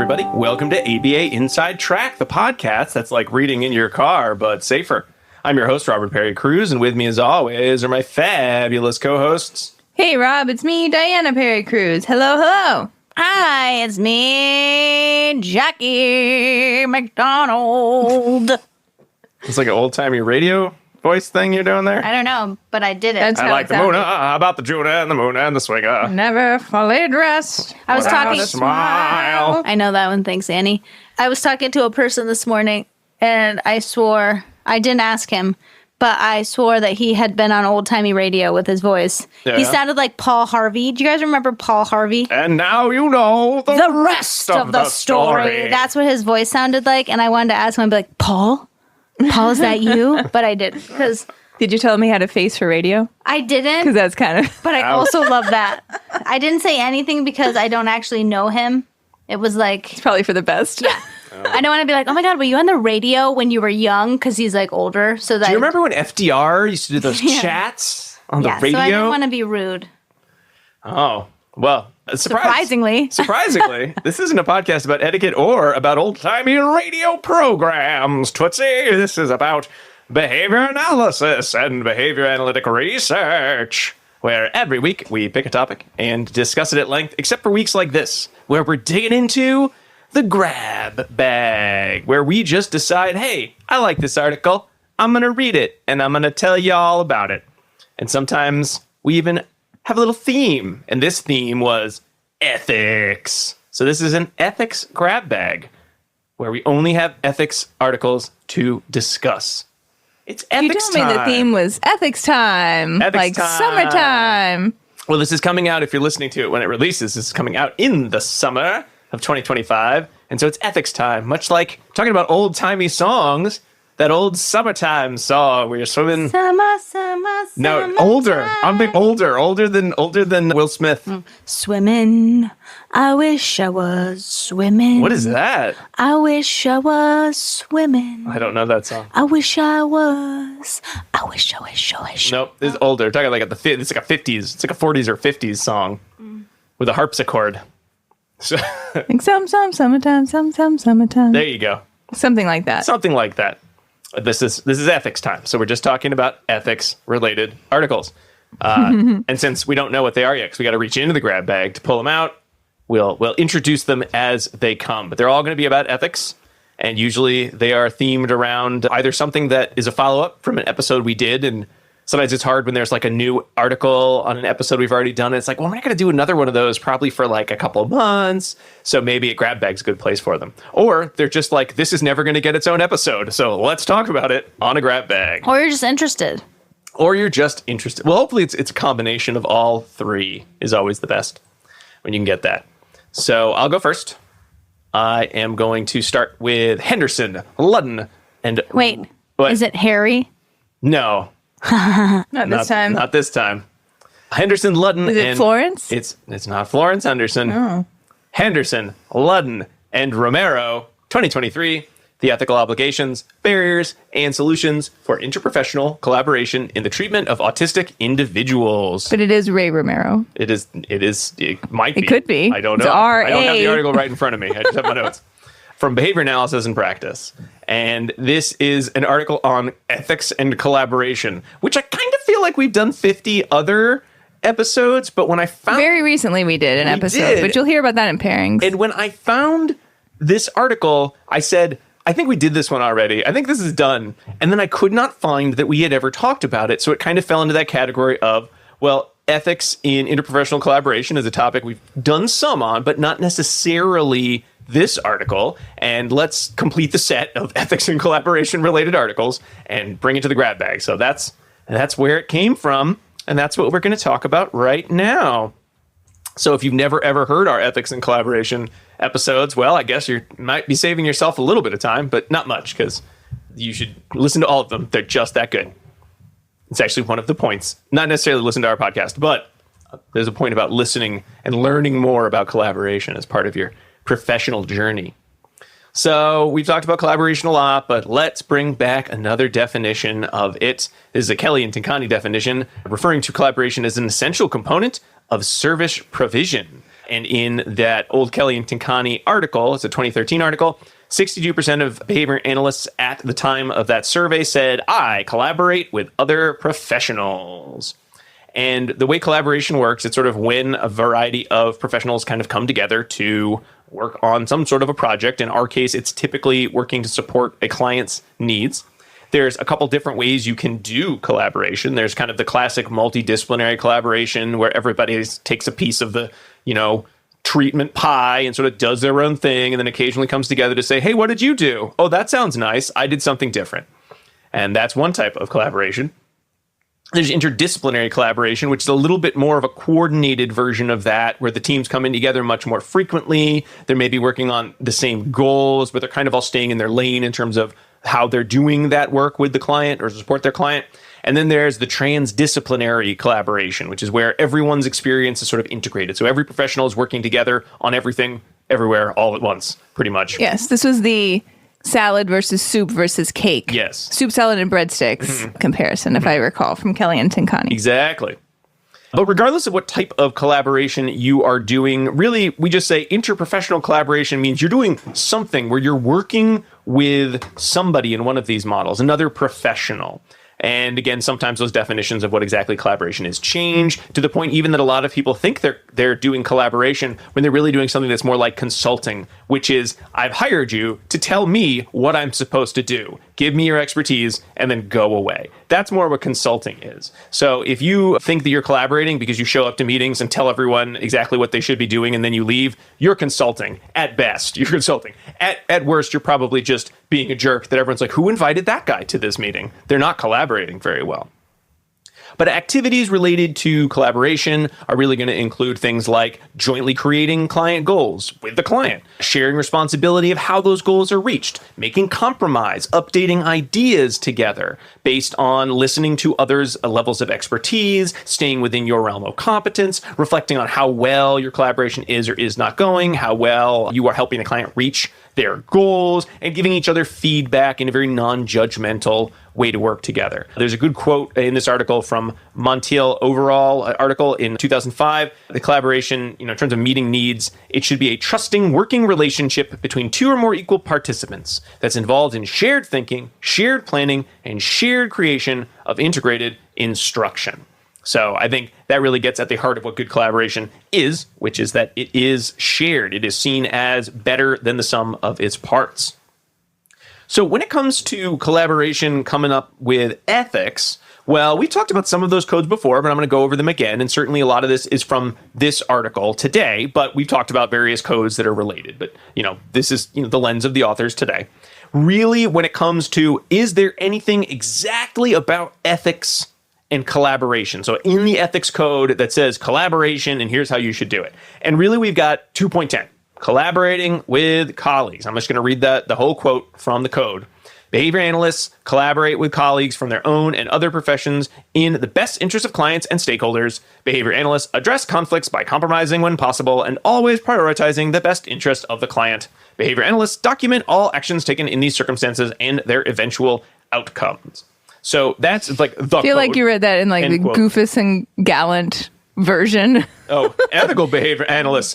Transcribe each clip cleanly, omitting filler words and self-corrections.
everybody. Welcome to ABA Inside Track, the podcast that's like reading in your car, but safer. I'm your host, Robert Perry Cruz, and with me, as always, are my fabulous co-hosts. Hey, Rob, it's me, Diana Perry Cruz. Hello, hello. Hi, it's me, Jackie McDonald. It's like an old-timey radio voice thing you're doing there. I don't know, but I did it. That's I how like it the sounded. moon, about the Juna and the moon and the swinger. Never fully dressed. I was Without talking. a smile. I know that one. Thanks, Annie. I was talking to a person this morning, and I swore, I didn't ask him, but I swore that he had been on old-timey radio with his voice. Yeah. He sounded like Paul Harvey. Do you guys remember Paul Harvey? And now you know The rest of the story. That's what his voice sounded like, and I wanted to ask him, I'd be like, Paul? Paul, is that you? But I didn't, because Did you tell him he had a face for radio? I didn't. Because that's kind of... But I also love that. I didn't say anything because I don't actually know him. It was like, It's probably for the best. yeah. I don't want to be like, oh my God, were you on the radio when you were young? Because he's like older. So that Do you remember when FDR used to do those chats on the yeah, radio? so I didn't want to be rude. Oh, well, Surprisingly. Surprisingly, this isn't a podcast about etiquette or about old-timey radio programs, Tootsie. This is about behavior analysis and behavior analytic research, where every week we pick a topic and discuss it at length, except for weeks like this, where we're digging into the grab bag, where we just decide, hey, I like this article, I'm going to read it, and I'm going to tell you all about it. And sometimes we even have a little theme, and this theme was ethics. So this is an ethics grab bag, where we only have ethics articles to discuss. It's You ethics told me the time. theme was ethics time. Ethics like time. summertime. Well, this is coming out, if you're listening to it when it releases, this is coming out in the summer of 2025. And so it's ethics time, much like talking about old-timey songs, that old summertime song where you're swimming. Summer, No, older. I'm being older than Will Smith. Swimming. I wish I was swimming. What is that? I wish I was swimming. I don't know that song. I wish I was. I wish. Nope, this is older. Talking like it's like a 50s. It's like a 40s or 50s song with a harpsichord. So Like summertime, summertime. there you go. Something like that. Something like that. This is ethics time. So we're just talking about ethics related articles. And since we don't know what they are yet, because we got to reach into the grab bag to pull them out, we'll introduce them as they come. But they're all going to be about ethics. And usually they are themed around either something that is a follow-up from an episode we did. And sometimes it's hard when there's like a new article on an episode we've already done. It's like, well, we're not going to do another one of those probably for like a couple of months. So maybe a grab bag's a good place for them. Or they're just like, this is never going to get its own episode. So let's talk about it on a grab bag. Or you're just interested. Or you're just interested. Well, hopefully it's a combination of all three is always the best when you can get that. So I'll go first. I am going to start with Henderson, Ludden, and... Wait, What? is it Harry? No. Not this time. Not this time. Henderson, Ludden, Is it and Florence? It's not Florence Henderson. Oh. Henderson, Ludden, and Romero, 2023. The ethical obligations, barriers, and solutions for interprofessional collaboration in the treatment of autistic individuals. But it is Ray Romero. It might be. It could be. I don't It's know. I don't have the R.A.. article right in front of me. I just have my notes. From Behavior Analysis and Practice. And this is an article on ethics and collaboration, which I kind of feel like we've done 50 other episodes, but when I found... Very recently we did an episode, did. but you'll hear about that in pairings. And when I found this article, I said, I think we did this one already. I think this is done. And then I could not find that we had ever talked about it. So it kind of fell into that category of, well, ethics in interprofessional collaboration is a topic we've done some on, but not necessarily this article. And let's complete the set of ethics and collaboration related articles and bring it to the grab bag. So that's where it came from. And that's what we're going to talk about right now. So if you've never ever heard our ethics and collaboration episodes, well, I guess you might be saving yourself a little bit of time, but not much, because you should listen to all of them. They're just that good. It's actually one of the points. Not necessarily listen to our podcast, but there's a point about listening and learning more about collaboration as part of your professional journey. So we've talked about collaboration a lot, but let's bring back another definition of it. This is a Kelly and Tinkani definition, referring to collaboration as an essential component of service provision. And in that old Kelly and Tinkani article, it's a 2013 article, 62% of behavior analysts at the time of that survey said, I collaborate with other professionals. And the way collaboration works, it's sort of when a variety of professionals kind of come together to work on some sort of a project. In our case, it's typically working to support a client's needs. There's a couple different ways you can do collaboration. There's kind of the classic multidisciplinary collaboration where everybody takes a piece of the, treatment pie and sort of does their own thing and then occasionally comes together to say, hey, what did you do? Oh, that sounds nice. I did something different. And that's one type of collaboration. There's interdisciplinary collaboration, which is a little bit more of a coordinated version of that, where the teams come in together much more frequently. They're maybe working on the same goals, but they're kind of all staying in their lane in terms of how they're doing that work with the client or to support their client. And then there's the transdisciplinary collaboration, which is where everyone's experience is sort of integrated. So every professional is working together on everything, everywhere, all at once, pretty much. Yes, this was the salad versus soup versus cake. Yes. Soup, salad, and breadsticks comparison, if I recall, from Kelly and Tinkani. Exactly. But regardless of what type of collaboration you are doing, really, we just say interprofessional collaboration means you're doing something where you're working with somebody in one of these models, another professional. And again, sometimes those definitions of what exactly collaboration is change to the point even that a lot of people think they're doing collaboration when they're really doing something that's more like consulting, which is I've hired you to tell me what I'm supposed to do. Give me your expertise and then go away. That's more what consulting is. So if you think that you're collaborating because you show up to meetings and tell everyone exactly what they should be doing and then you leave, you're consulting. At best, you're consulting. At worst, you're probably just being a jerk that everyone's like, who invited that guy to this meeting? They're not collaborating very well. But activities related to collaboration are really going to include things like jointly creating client goals with the client, sharing responsibility of how those goals are reached, making compromise, updating ideas together based on listening to others' levels of expertise, staying within your realm of competence, reflecting on how well your collaboration is or is not going, how well you are helping the client reach their goals, and giving each other feedback in a very non-judgmental way to work together. There's a good quote in this article from Montiel Overall article in 2005. The collaboration, in terms of meeting needs, it should be a trusting working relationship between two or more equal participants that's involved in shared thinking, shared planning, and shared creation of integrated instruction. So I think that really gets at the heart of what good collaboration is, which is that it is shared. It is seen as better than the sum of its parts. So when it comes to collaboration coming up with ethics, well, we've talked about some of those codes before, but I'm going to go over them again. And certainly a lot of this is from this article today, but we've talked about various codes that are related. But, this is the lens of the authors today. Really, when it comes to, is there anything exactly about ethics and collaboration? So in the ethics code that says collaboration, and here's how you should do it. And really, we've got 2.10. Collaborating with colleagues. I'm just going to read the whole quote from the code. Behavior analysts collaborate with colleagues from their own and other professions in the best interest of clients and stakeholders. Behavior analysts address conflicts by compromising when possible and always prioritizing the best interest of the client. Behavior analysts document all actions taken in these circumstances and their eventual outcomes. So that's like the I feel code. like you read that in like the quote. Goofus and Gallant version. Oh, ethical behavior analysts,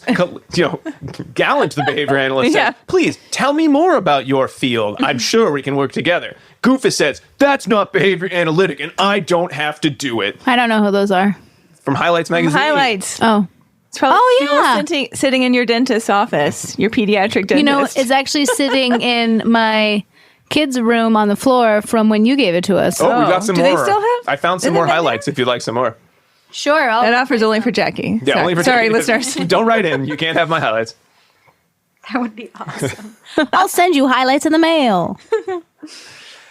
Gallant the behavior analyst Yeah. said, please tell me more about your field. I'm sure we can work together. Goofus says, that's not behavior analytic and I don't have to do it. I don't know who those are. From Highlights magazine. Highlights. Oh. It's probably Oh, still yeah. sitting in your dentist's office, your pediatric dentist. It's actually sitting in my kids' room on the floor from when you gave it to us. Oh, we got some Do more. they still have- I found some Is it more in there? highlights if you'd like some more. Sure. That offer's only for Jackie. Yeah, only for Sorry, Jackie. listeners. Don't write in. You can't have my highlights. That would be awesome. I'll send you highlights in the mail.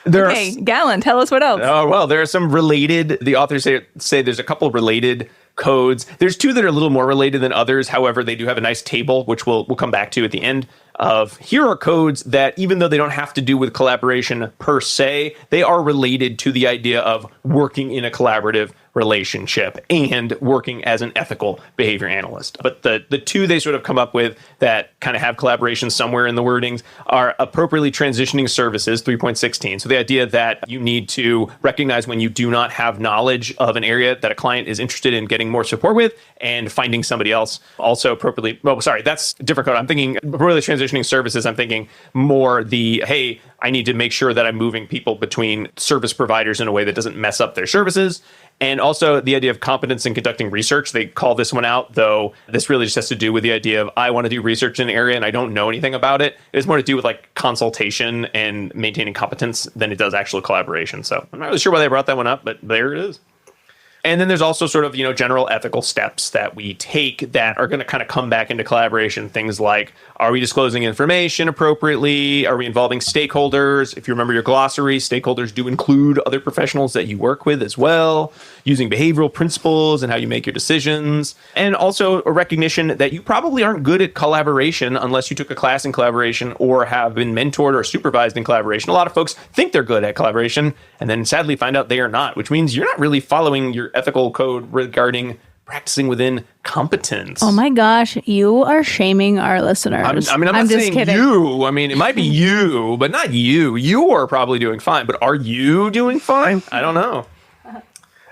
There are Hey, Gallant, tell us what else. Oh, well, there are some related, the authors say there's a couple related codes. There's two that are a little more related than others. However, they do have a nice table, which we'll come back to at the end of. Here are codes that, even though they don't have to do with collaboration per se, they are related to the idea of working in a collaborative relationship and working as an ethical behavior analyst. But the two they sort of come up with that kind of have collaboration somewhere in the wordings are appropriately transitioning services, 3.16. So the idea that you need to recognize when you do not have knowledge of an area that a client is interested in getting more support with and finding somebody else also appropriately. Well, sorry, that's a different code. I'm thinking appropriately transitioning services. I'm thinking more the, hey, I need to make sure that I'm moving people between service providers in a way that doesn't mess up their services. And also the idea of competence in conducting research. They call this one out, though this really just has to do with the idea of I want to do research in an area and I don't know anything about it. It's more to do with like consultation and maintaining competence than it does actual collaboration. So I'm not really sure why they brought that one up, but there it is. And then there's also sort of, general ethical steps that we take that are going to kind of come back into collaboration. Things like, are we disclosing information appropriately? Are we involving stakeholders? If you remember your glossary, stakeholders do include other professionals that you work with as well, using behavioral principles and how you make your decisions. And also a recognition that you probably aren't good at collaboration unless you took a class in collaboration or have been mentored or supervised in collaboration. A lot of folks think they're good at collaboration and then sadly find out they are not, which means you're not really following your ethical code regarding practicing within competence. Oh my gosh, you are shaming our listeners. I'm not just saying kidding. you. I mean, it might be you, but not you. You are probably doing fine, but are you doing fine? I don't know.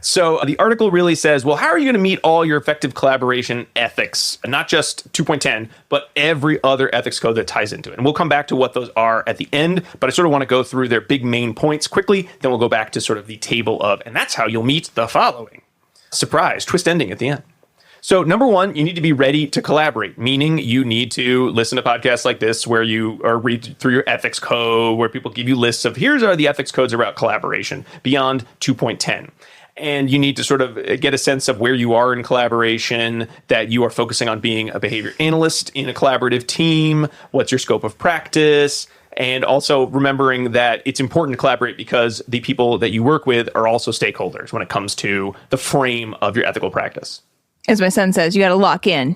So the article really says, well, how are you going to meet all your effective collaboration ethics? Not just 2.10, but every other ethics code that ties into it. And we'll come back to what those are at the end, but I sort of want to go through their big main points quickly. Then we'll go back to sort of the table of, and that's how you'll meet the following. Surprise, twist ending at the end. So number one, you need to be ready to collaborate, meaning you need to listen to podcasts like this where you or read through your ethics code, where people give you lists of here's are the ethics codes about collaboration beyond 2.10. And you need to sort of get a sense of where you are in collaboration, that you are focusing on being a behavior analyst in a collaborative team, what's your scope of practice, and also remembering that it's important to collaborate because the people that you work with are also stakeholders when it comes to the frame of your ethical practice. As my son says, you got to lock in.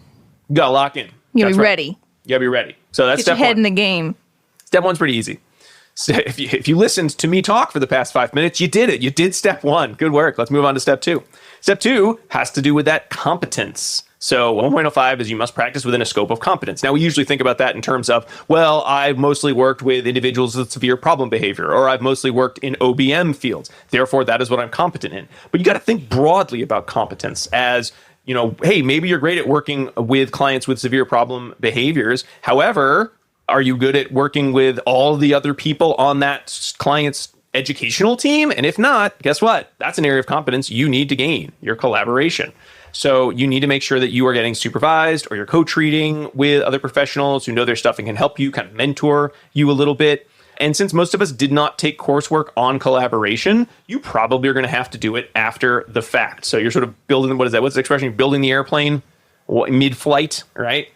You got to lock in. You got to be right. ready. You got to be ready. So that's Get step your head one. in the game. Step one's pretty easy. So if you listened to me talk for the past 5 minutes, you did it. You did step one. Good work. Let's move on to step two. Step two has to do with that competence. So 1.05 is you must practice within a scope of competence. Now, we usually think about that in terms of, well, I've mostly worked with individuals with severe problem behavior, or I've mostly worked in OBM fields. Therefore, that is what I'm competent in. But you got to think broadly about competence as, hey, maybe you're great at working with clients with severe problem behaviors. However, are you good at working with all the other people on that client's educational team? And if not, guess what? That's an area of competence you need to gain, your collaboration. So you need to make sure that you are getting supervised or you're co-treating with other professionals who know their stuff and can help you, kind of mentor you a little bit. And since most of us did not take coursework on collaboration, you probably are going to have to do it after the fact. So you're sort of building, what is that? What's the expression? You're building the airplane mid-flight, right?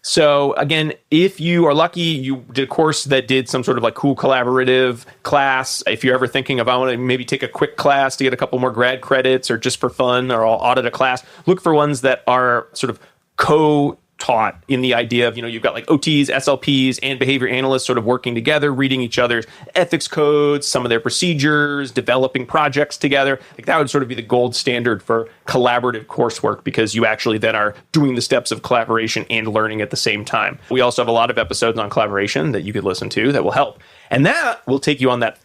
So again, if you are lucky, you did a course that did some sort of like cool collaborative class. If you're ever thinking of, I want to maybe take a quick class to get a couple more grad credits or just for fun, or I'll audit a class, look for ones that are sort of co-taught in the idea of, you've got like OTs, SLPs, and behavior analysts sort of working together, reading each other's ethics codes, some of their procedures, developing projects together. Like that would sort of be the gold standard for collaborative coursework, because you actually then are doing the steps of collaboration and learning at the same time. We also have a lot of episodes on collaboration that you could listen to that will help. And that will take you on that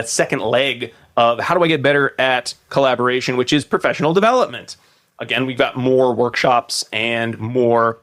second leg of how do I get better at collaboration, which is professional development. Again, we've got more workshops and more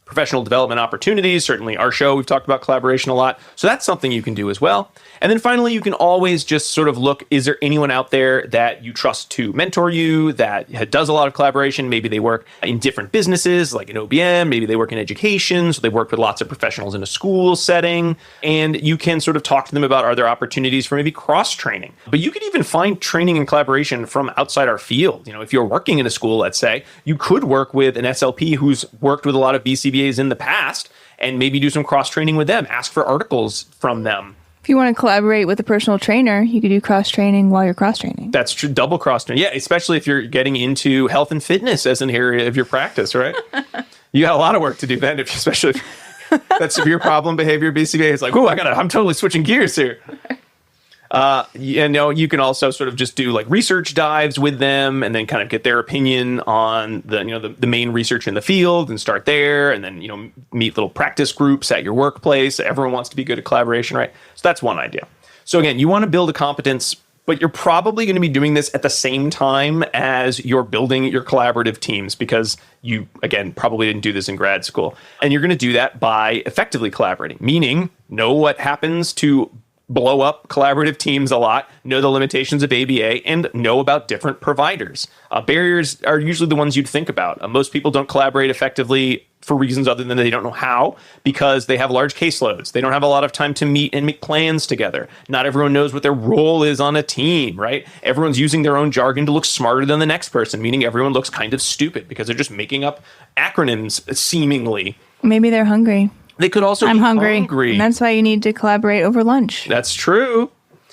professional development opportunities. Certainly our show, we've talked about collaboration a lot. So that's something you can do as well. And then finally, you can always just sort of look, is there anyone out there that you trust to mentor you that does a lot of collaboration? Maybe they work in different businesses like in OBM, maybe they work in education, so they work with lots of professionals in a school setting. And you can sort of talk to them about, are there opportunities for maybe cross-training? But you could even find training and collaboration from outside our field. If you're working in a school, let's say, you could work with an SLP who's worked with a lot of BCBAs in the past and maybe do some cross-training with them, ask for articles from them. If you want to collaborate with a personal trainer, you could do cross-training while you're cross-training. That's true. Double cross-training. Yeah, especially if you're getting into health and fitness as an area of your practice, right? You got a lot of work to do then, especially if that severe problem behavior BCBA is like, I'm totally switching gears here. You can also sort of just do like research dives with them and then kind of get their opinion on the main research in the field and start there. And then, meet little practice groups at your workplace. Everyone wants to be good at collaboration, right? So that's one idea. So again, you want to build a competence, but you're probably going to be doing this at the same time as you're building your collaborative teams because you, again, probably didn't do this in grad school. And you're going to do that by effectively collaborating, meaning know what happens to blow up collaborative teams a lot, know the limitations of ABA, and know about different providers. Barriers are usually the ones you'd think about. Most people don't collaborate effectively for reasons other than they don't know how, because they have large caseloads. They don't have a lot of time to meet and make plans together. Not everyone knows what their role is on a team, right? Everyone's using their own jargon to look smarter than the next person, meaning everyone looks kind of stupid because they're just making up acronyms, seemingly. Maybe they're hungry. They could also I'm be hungry. And that's why you need to collaborate over lunch. That's true.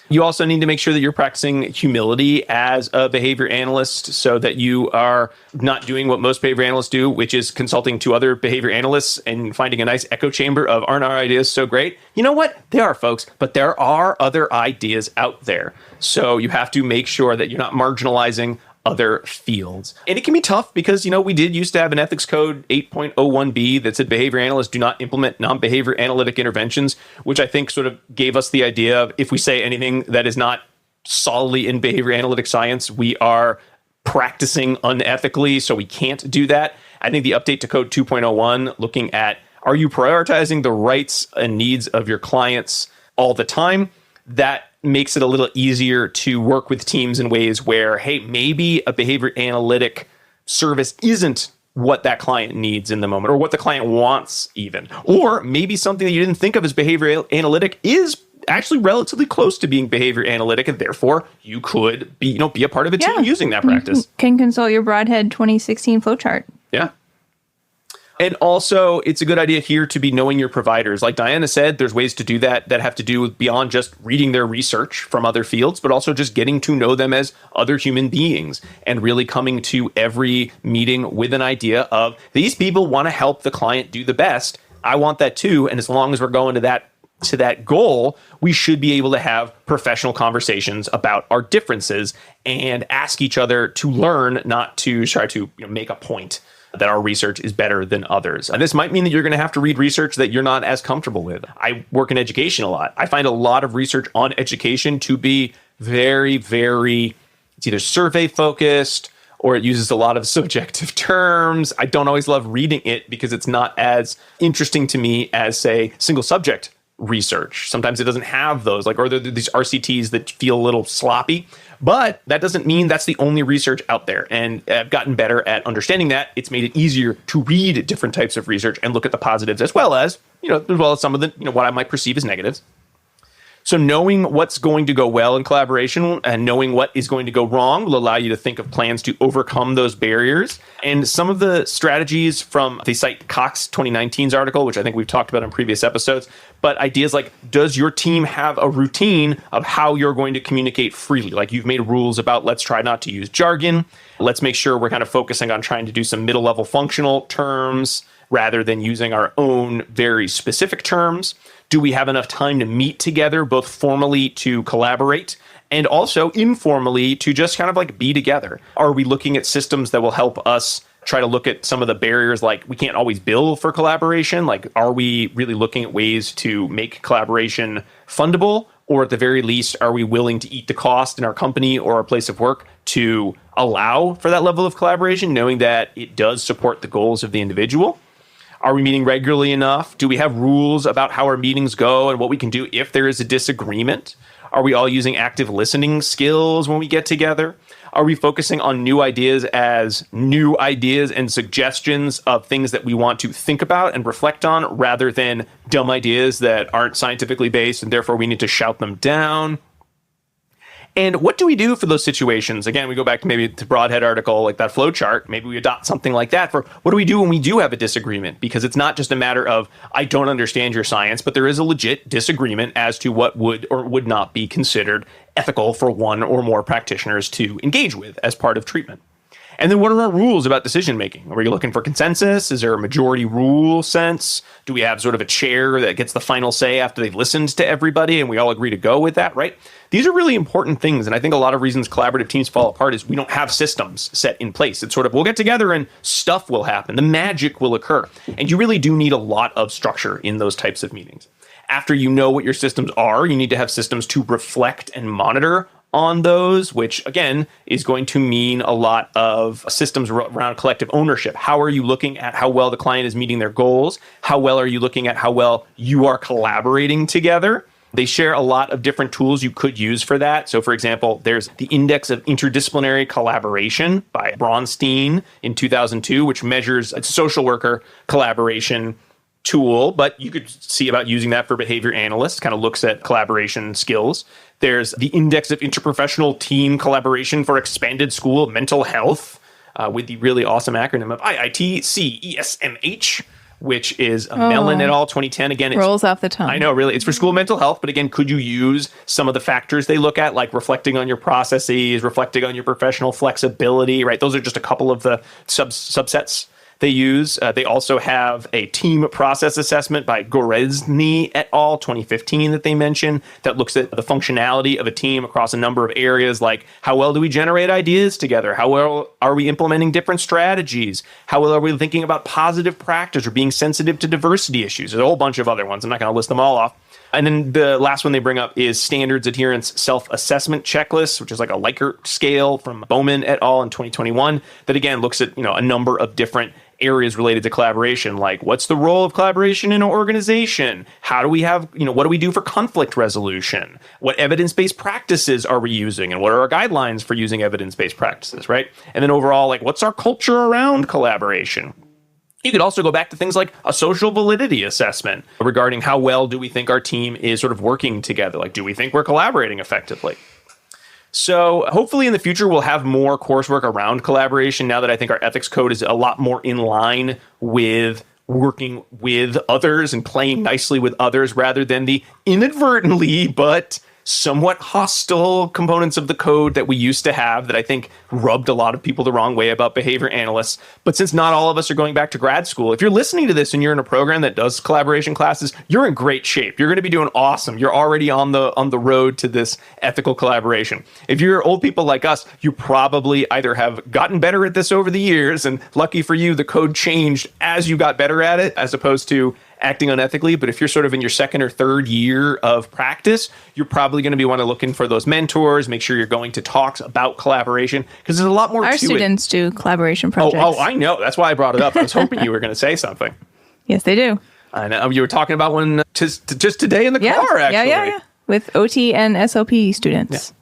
You also need to make sure that you're practicing humility as a behavior analyst so that you are not doing what most behavior analysts do, which is consulting to other behavior analysts and finding a nice echo chamber of, aren't our ideas so great? You know what? They are, folks, but there are other ideas out there. So you have to make sure that you're not marginalizing other fields. And it can be tough because, we did used to have an ethics code 8.01b that said behavior analysts do not implement non-behavior analytic interventions, which I think sort of gave us the idea of if we say anything that is not solidly in behavior analytic science, we are practicing unethically, so we can't do that. I think the update to code 2.01, looking at, are you prioritizing the rights and needs of your clients all the time? That makes it a little easier to work with teams in ways where, hey, maybe a behavior analytic service isn't what that client needs in the moment or what the client wants even. Or maybe something that you didn't think of as behavior analytic is actually relatively close to being behavior analytic, and therefore you could be a part of a team using that practice. You can consult your Broadhead 2016 flowchart. Yeah. And also, it's a good idea here to be knowing your providers. Like Diana said, there's ways to do that have to do with beyond just reading their research from other fields, but also just getting to know them as other human beings and really coming to every meeting with an idea of these people want to help the client do the best. I want that too. And as long as we're going to that goal, we should be able to have professional conversations about our differences and ask each other to learn, not to try to make a point that our research is better than others. And this might mean that you're going to have to read research that you're not as comfortable with. I work in education a lot. I find a lot of research on education to be very, very, it's either survey focused or it uses a lot of subjective terms. I don't always love reading it because it's not as interesting to me as, say, single subject research. Sometimes it doesn't have those, or these RCTs that feel a little sloppy, but that doesn't mean that's the only research out there. And I've gotten better at understanding that. It's made it easier to read different types of research and look at the positives as well as some of the, what I might perceive as negatives. So knowing what's going to go well in collaboration and knowing what is going to go wrong will allow you to think of plans to overcome those barriers. And some of the strategies from the site Cox 2019's article, which I think we've talked about in previous episodes, but ideas like, does your team have a routine of how you're going to communicate freely? Like you've made rules about, let's try not to use jargon. Let's make sure we're kind of focusing on trying to do some middle level functional terms rather than using our own very specific terms. Do we have enough time to meet together, both formally to collaborate and also informally to just kind of be together? Are we looking at systems that will help us try to look at some of the barriers, like we can't always bill for collaboration? Like, are we really looking at ways to make collaboration fundable? Or at the very least, are we willing to eat the cost in our company or our place of work to allow for that level of collaboration, knowing that it does support the goals of the individual? Are we meeting regularly enough? Do we have rules about how our meetings go and what we can do if there is a disagreement? Are we all using active listening skills when we get together? Are we focusing on new ideas as new ideas and suggestions of things that we want to think about and reflect on rather than dumb ideas that aren't scientifically based and therefore we need to shout them down? And what do we do for those situations? Again, we go back to maybe the Broadhead article, like that flow chart. Maybe we adopt something like that for what do we do when we do have a disagreement? Because it's not just a matter of, I don't understand your science, but there is a legit disagreement as to what would or would not be considered ethical for one or more practitioners to engage with as part of treatment. And then what are our rules about decision making? Are we looking for consensus? Is there a majority rule sense? Do we have sort of a chair that gets the final say after they've listened to everybody and we all agree to go with that, right? These are really important things. And I think a lot of reasons collaborative teams fall apart is we don't have systems set in place. It's sort of, we'll get together and stuff will happen. The magic will occur. And you really do need a lot of structure in those types of meetings. After you know what your systems are, you need to have systems to reflect and monitor on those, which again is going to mean a lot of systems around collective ownership. How are you looking at how well the client is meeting their goals? How well are you looking at how well you are collaborating together? They share a lot of different tools you could use for that. So for example, there's the Index of Interdisciplinary Collaboration by Braunstein in 2002, which measures a social worker collaboration tool, but you could see about using that for behavior analysts, kind of looks at collaboration skills. There's the Index of Interprofessional Team Collaboration for Expanded School Mental Health, with the really awesome acronym of IITCESMH, which is Mellon et al. 2010. Again, Rolls off the tongue. I know, really. It's for school mental health, but again, could you use some of the factors they look at, like reflecting on your processes, reflecting on your professional flexibility, right? Those are just a couple of the subsets they use. They also have a team process assessment by Gorezny et al. 2015 that they mention that looks at the functionality of a team across a number of areas, like how well do we generate ideas together? How well are we implementing different strategies? How well are we thinking about positive practice or being sensitive to diversity issues? There's a whole bunch of other ones. I'm not going to list them all off. And then the last one they bring up is Standards Adherence Self-Assessment Checklist, which is like a Likert scale from Bowman et al. In 2021 that again looks at, a number of different areas related to collaboration, like what's the role of collaboration in an organization? How do we have, what do we do for conflict resolution? What evidence-based practices are we using? And what are our guidelines for using evidence-based practices, right? And then overall, like what's our culture around collaboration? You could also go back to things like a social validity assessment regarding how well do we think our team is sort of working together? Like, do we think we're collaborating effectively? So hopefully in the future, we'll have more coursework around collaboration now that I think our ethics code is a lot more in line with working with others and playing nicely with others rather than the inadvertently but somewhat hostile components of the code that we used to have that I think rubbed a lot of people the wrong way about behavior analysts. But since not all of us are going back to grad school, if you're listening to this and you're in a program that does collaboration classes, you're in great shape. You're going to be doing awesome. You're already on the road to this ethical collaboration. If you're old people like us, you probably either have gotten better at this over the years, and lucky for you, the code changed as you got better at it, as opposed to acting unethically. But if you're sort of in your second or third year of practice, you're probably going to be looking for those mentors, make sure you're going to talks about collaboration, because there's a lot more to it. Our students do collaboration projects. Oh, I know. That's why I brought it up. I was hoping you were going to say something. Yes, they do. I know. You were talking about one just today in the car, actually. Yeah. With OT and SOP students. Yeah.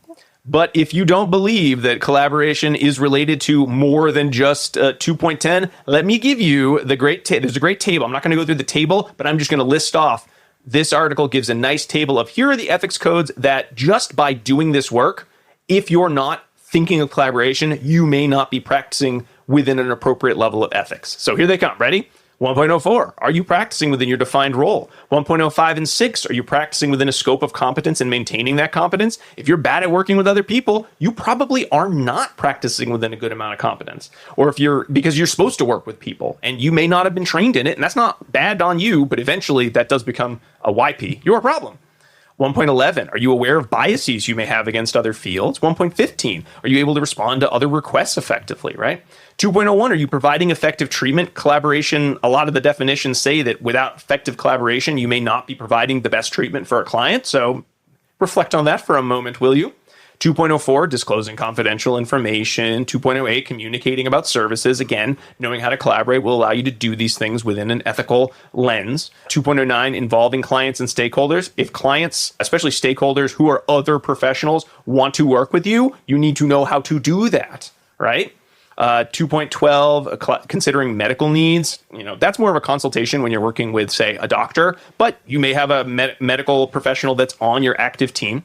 But if you don't believe that collaboration is related to more than just 2.10, let me give you the great there's a great table. I'm not going to go through the table, but I'm just going to list off. This article gives a nice table of here are the ethics codes that just by doing this work, if you're not thinking of collaboration, you may not be practicing within an appropriate level of ethics. So here they come. Ready? 1.04, are you practicing within your defined role? 1.05 and 6, are you practicing within a scope of competence and maintaining that competence? If you're bad at working with other people, you probably are not practicing within a good amount of competence. Or because you're supposed to work with people and you may not have been trained in it, and that's not bad on you, but eventually that does become a YP. You're a problem. 1.11, are you aware of biases you may have against other fields? 1.15, are you able to respond to other requests effectively, right? 2.01, are you providing effective treatment? Collaboration, a lot of the definitions say that without effective collaboration, you may not be providing the best treatment for a client. So reflect on that for a moment, will you? 2.04, disclosing confidential information. 2.08, communicating about services. Again, knowing how to collaborate will allow you to do these things within an ethical lens. 2.09, involving clients and stakeholders. If clients, especially stakeholders who are other professionals, want to work with you, you need to know how to do that, right? 2.12, considering medical needs. That's more of a consultation when you're working with, say, a doctor, but you may have a medical professional that's on your active team.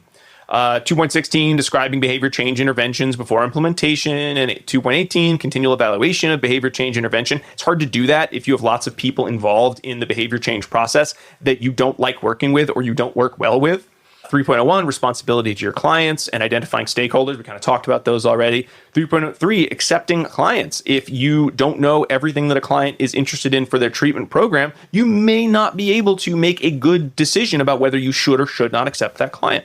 2.16, describing behavior change interventions before implementation, and 2.18, continual evaluation of behavior change intervention. It's hard to do that if you have lots of people involved in the behavior change process that you don't like working with or you don't work well with. 3.01, responsibility to your clients and identifying stakeholders. We kind of talked about those already. 3.03, accepting clients. If you don't know everything that a client is interested in for their treatment program, you may not be able to make a good decision about whether you should or should not accept that client.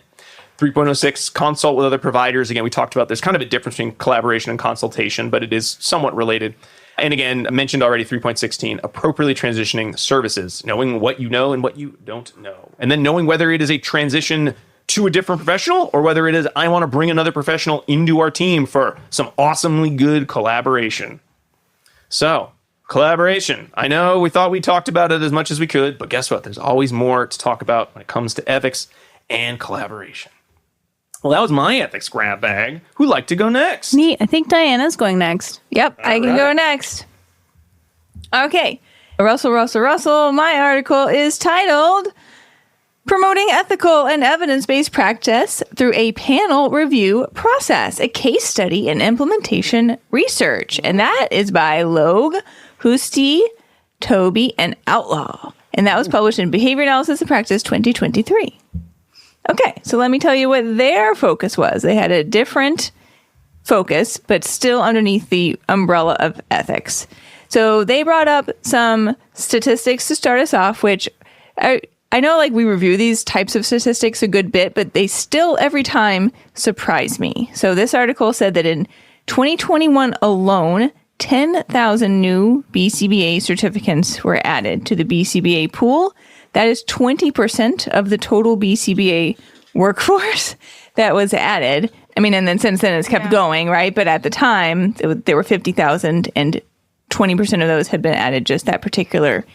3.06, consult with other providers. Again, we talked about there's kind of a difference between collaboration and consultation, but it is somewhat related. And again, I mentioned already 3.16, appropriately transitioning services, knowing what you know and what you don't know. And then knowing whether it is a transition to a different professional or whether it is, I want to bring another professional into our team for some awesomely good collaboration. So, collaboration. I know we thought we talked about it as much as we could, but guess what? There's always more to talk about when it comes to ethics and collaboration. Well, that was my ethics grab bag. Who'd like to go next? Neat. I think Diana's going next. Yep, I can go next. Okay. Russell. My article is titled Promoting Ethical and Evidence-Based Practice Through a Panel Review Process, a Case Study in Implementation Research. And that is by Logue, Husty, Toby, and Outlaw. And that was published in Behavior Analysis and Practice 2023. Okay, so let me tell you what their focus was. They had a different focus, but still underneath the umbrella of ethics. So they brought up some statistics to start us off, which I know like we review these types of statistics a good bit, but they still every time surprise me. So this article said that in 2021 alone, 10,000 new BCBA certificates were added to the BCBA pool. That is 20% of the total BCBA workforce that was added. I mean, and then since then it's kept going, right? But at the time, there were 50,000 and 20% of those had been added just that particular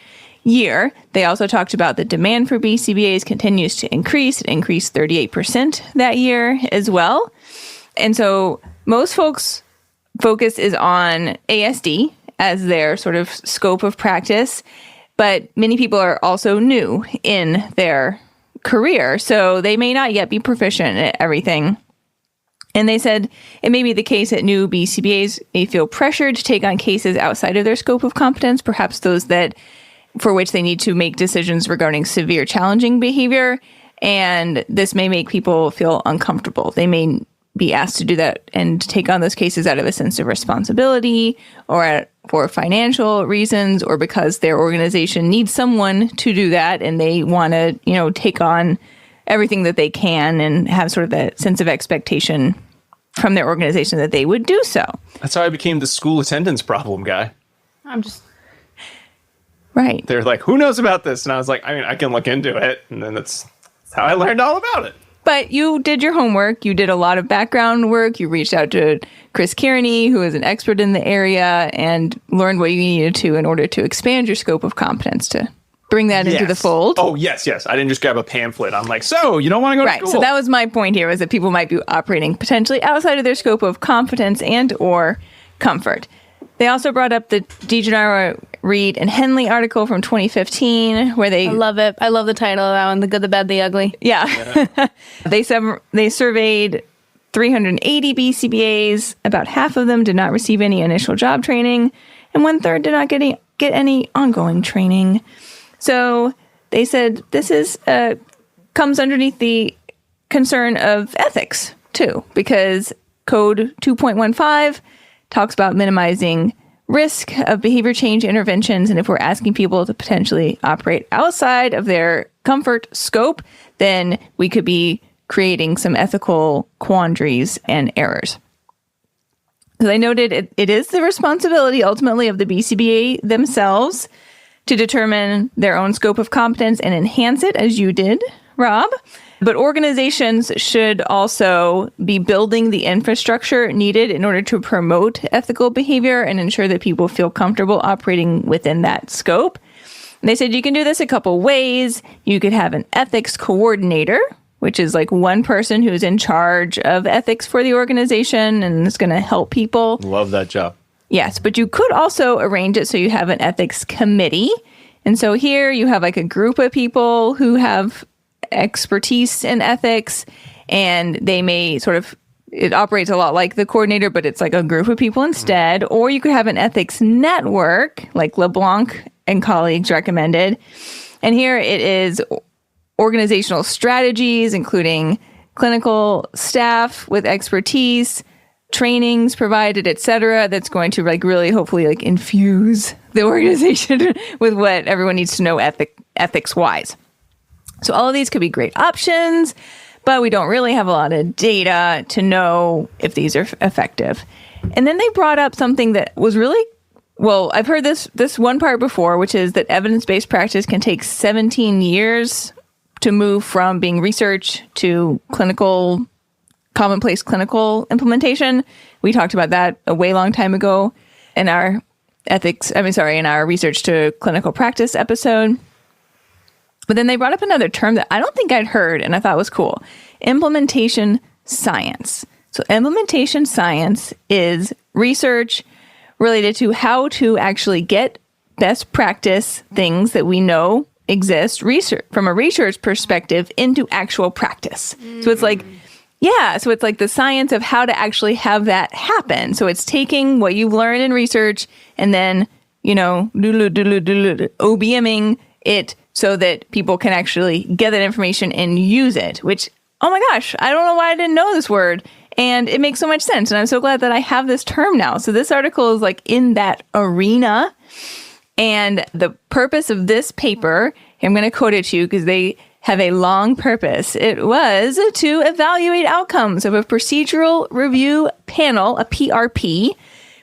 year. They also talked about the demand for BCBAs continues to increase. It increased 38% that year as well. And so most folks' focus is on ASD as their sort of scope of practice. But many people are also new in their career, so they may not yet be proficient at everything. And they said it may be the case that new BCBAs may feel pressured to take on cases outside of their scope of competence, perhaps those that for which they need to make decisions regarding severe challenging behavior. And this may make people feel uncomfortable. They may be asked to do that and take on those cases out of a sense of responsibility or for financial reasons or because their organization needs someone to do that and they want to, take on everything that they can and have sort of that sense of expectation from their organization that they would do so. That's how I became the school attendance problem guy. Right. They're like, who knows about this? And I was like, I mean, I can look into it. And then that's how I learned all about it. But you did your homework. You did a lot of background work. You reached out to Chris Kearney, who is an expert in the area, and learned what you needed to in order to expand your scope of competence to bring that into the fold. Oh, yes. I didn't just grab a pamphlet. I'm like, so you don't want to go to school. Right. So that was my point here, was that people might be operating potentially outside of their scope of competence and or comfort. They also brought up the DeGennaro, Reed, and Henley article from 2015, where they... I love it. I love the title of that one, The Good, the Bad, the Ugly. Yeah. They surveyed 380 BCBAs. About half of them did not receive any initial job training, and 1/3 did not get any ongoing training. So they said this is comes underneath the concern of ethics, too, because Code 2.15 talks about minimizing risk of behavior change interventions. And if we're asking people to potentially operate outside of their comfort scope, then we could be creating some ethical quandaries and errors. So they noted it is the responsibility ultimately of the BCBA themselves to determine their own scope of competence and enhance it, as you did, Rob. But organizations should also be building the infrastructure needed in order to promote ethical behavior and ensure that people feel comfortable operating within that scope. And they said you can do this a couple ways. You could have an ethics coordinator, which is like one person who's in charge of ethics for the organization and is going to help people. Love that job. Yes, but you could also arrange it so you have an ethics committee. And so here you have like a group of people who have expertise in ethics, and they may it operates a lot like the coordinator, but it's like a group of people instead. Or you could have an ethics network like LeBlanc and colleagues recommended. And here it is organizational strategies, including clinical staff with expertise, trainings provided, etc., that's going to like really hopefully like infuse the organization with what everyone needs to know ethics wise. So all of these could be great options, but we don't really have a lot of data to know if these are effective. And then they brought up something that was really, well, I've heard this one part before, which is that evidence-based practice can take 17 years to move from being research to commonplace clinical implementation. We talked about that a way long time ago in our in our research to clinical practice episode. But then they brought up another term that I don't think I'd heard and I thought was cool. Implementation science. So implementation science is research related to how to actually get best practice things that we know exist from a research perspective into actual practice. So it's like, so it's like the science of how to actually have that happen. So it's taking what you've learned in research and then, OBMing it so that people can actually get that information and use it, which, oh my gosh, I don't know why I didn't know this word. And it makes so much sense. And I'm so glad that I have this term now. So this article is like in that arena. And the purpose of this paper, I'm going to quote it to you because they have a long purpose. It was to evaluate outcomes of a procedural review panel, a PRP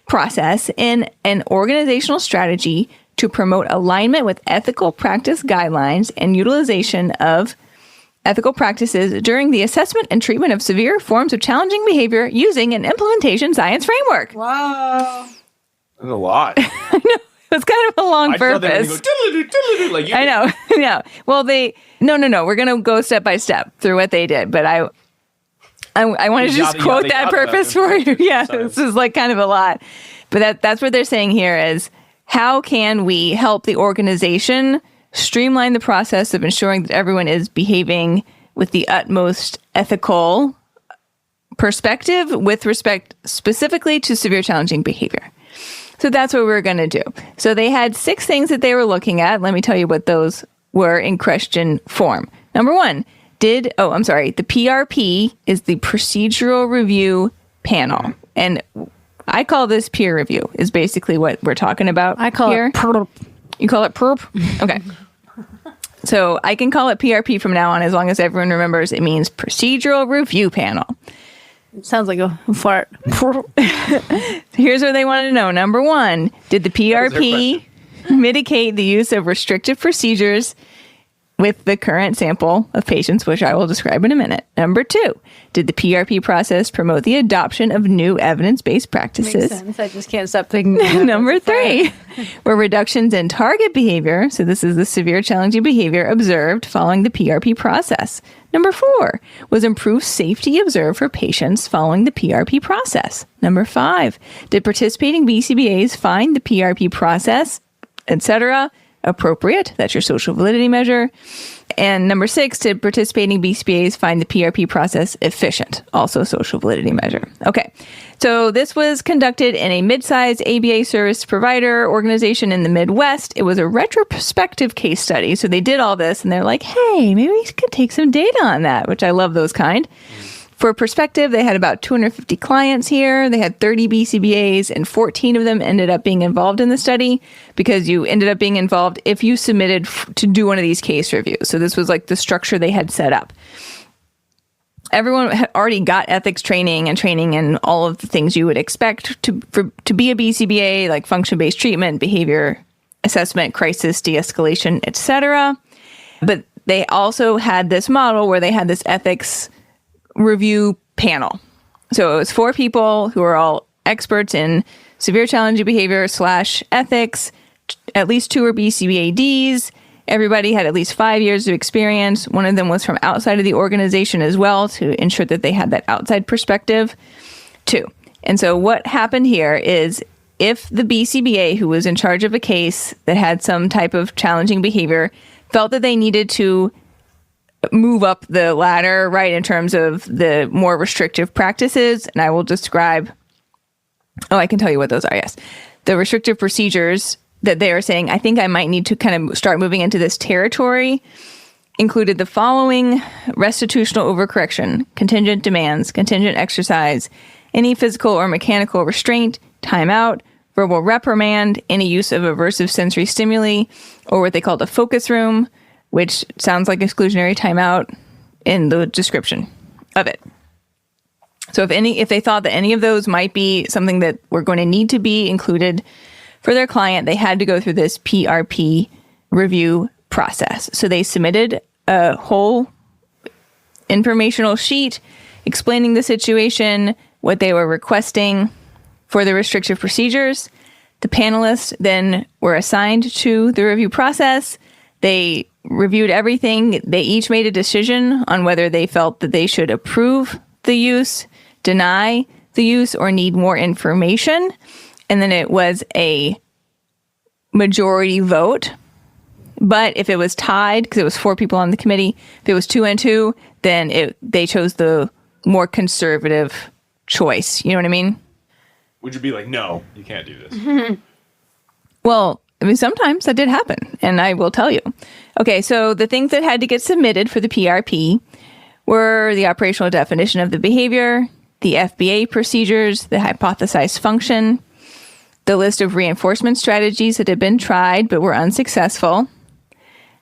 process, in an organizational strategy to promote alignment with ethical practice guidelines and utilization of ethical practices during the assessment and treatment of severe forms of challenging behavior using an implementation science framework. Wow. That's a lot. I know. It's kind of a long purpose. Like I know. Yeah. Well, no. We're going to go step by step through what they did. But I want to just quote that purpose for you. Yeah. This is like kind of a lot. But that's what they're saying here is how can we help the organization streamline the process of ensuring that everyone is behaving with the utmost ethical perspective with respect specifically to severe challenging behavior. So that's what we're going to do. So they had 6 things that they were looking at. Let me tell you what those were in question form. Number 1, the PRP is the procedural review panel. And I call this peer review is basically what we're talking about. I call here. it perp. You call it perp? Okay. So I can call it PRP from now on as long as everyone remembers it means procedural review panel. It sounds like a fart. Here's what they wanted to know. Number 1, did the PRP mitigate the use of restrictive procedures with the current sample of patients, which I will describe in a minute? Number 2, did the PRP process promote the adoption of new evidence-based practices? Makes sense. I just can't stop thinking. Number 3, were reductions in target behavior, so this is the severe challenging behavior observed following the PRP process. Number 4, was improved safety observed for patients following the PRP process. Number 5, did participating BCBAs find the PRP process, etc., appropriate? That's your social validity measure. And number 6, did participating BCBAs find the PRP process efficient? Also social validity measure. Okay, so this was conducted in a mid-sized ABA service provider organization in the Midwest. It was a retrospective case study. So they did all this and they're like, hey, maybe we could take some data on that, which I love those kind. For perspective, they had about 250 clients here. They had 30 BCBAs, and 14 of them ended up being involved in the study because you ended up being involved if you submitted to do one of these case reviews. So this was like the structure they had set up. Everyone had already got ethics training and all of the things you would expect to be a BCBA, like function-based treatment, behavior assessment, crisis de-escalation, etc. But they also had this model where they had this ethics review panel. So it was 4 people who are all experts in severe challenging behavior / ethics. At least 2 were BCBADs. Everybody had at least 5 years of experience. One of them was from outside of the organization as well to ensure that they had that outside perspective too. And so what happened here is if the BCBA who was in charge of a case that had some type of challenging behavior felt that they needed to move up the ladder, right, in terms of the more restrictive practices. And I will describe, I can tell you what those are, yes. The restrictive procedures that they are saying, I think I might need to kind of start moving into this territory. included the following: restitutional overcorrection, contingent demands, contingent exercise, any physical or mechanical restraint, timeout, verbal reprimand, any use of aversive sensory stimuli, or what they called a focus room, which sounds like exclusionary timeout in the description of it. So if they thought that any of those might be something that were going to need to be included for their client, they had to go through this PRP review process. So they submitted a whole informational sheet explaining the situation, what they were requesting for the restrictive procedures. The panelists then were assigned to the review process. They reviewed everything. They each made a decision on whether they felt that they should approve the use, deny the use, or need more information. And then it was a majority vote. But if it was tied, because it was 4 people on the committee, if it was 2-2, then they chose the more conservative choice. You know what I mean? Would you be like, no, you can't do this? Well, I mean, sometimes that did happen, and I will tell you. Okay, so the things that had to get submitted for the PRP were the operational definition of the behavior, the FBA procedures, the hypothesized function, the list of reinforcement strategies that had been tried but were unsuccessful,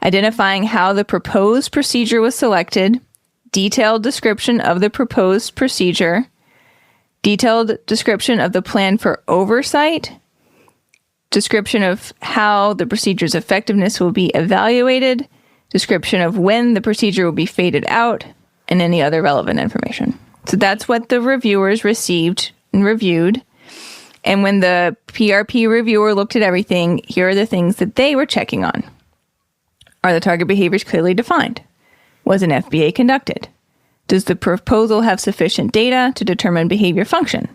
identifying how the proposed procedure was selected, detailed description of the proposed procedure, detailed description of the plan for oversight, description of how the procedure's effectiveness will be evaluated, description of when the procedure will be faded out, and any other relevant information. So that's what the reviewers received and reviewed. And when the PRP reviewer looked at everything, here are the things that they were checking on. Are the target behaviors clearly defined? Was an FBA conducted? Does the proposal have sufficient data to determine behavior function?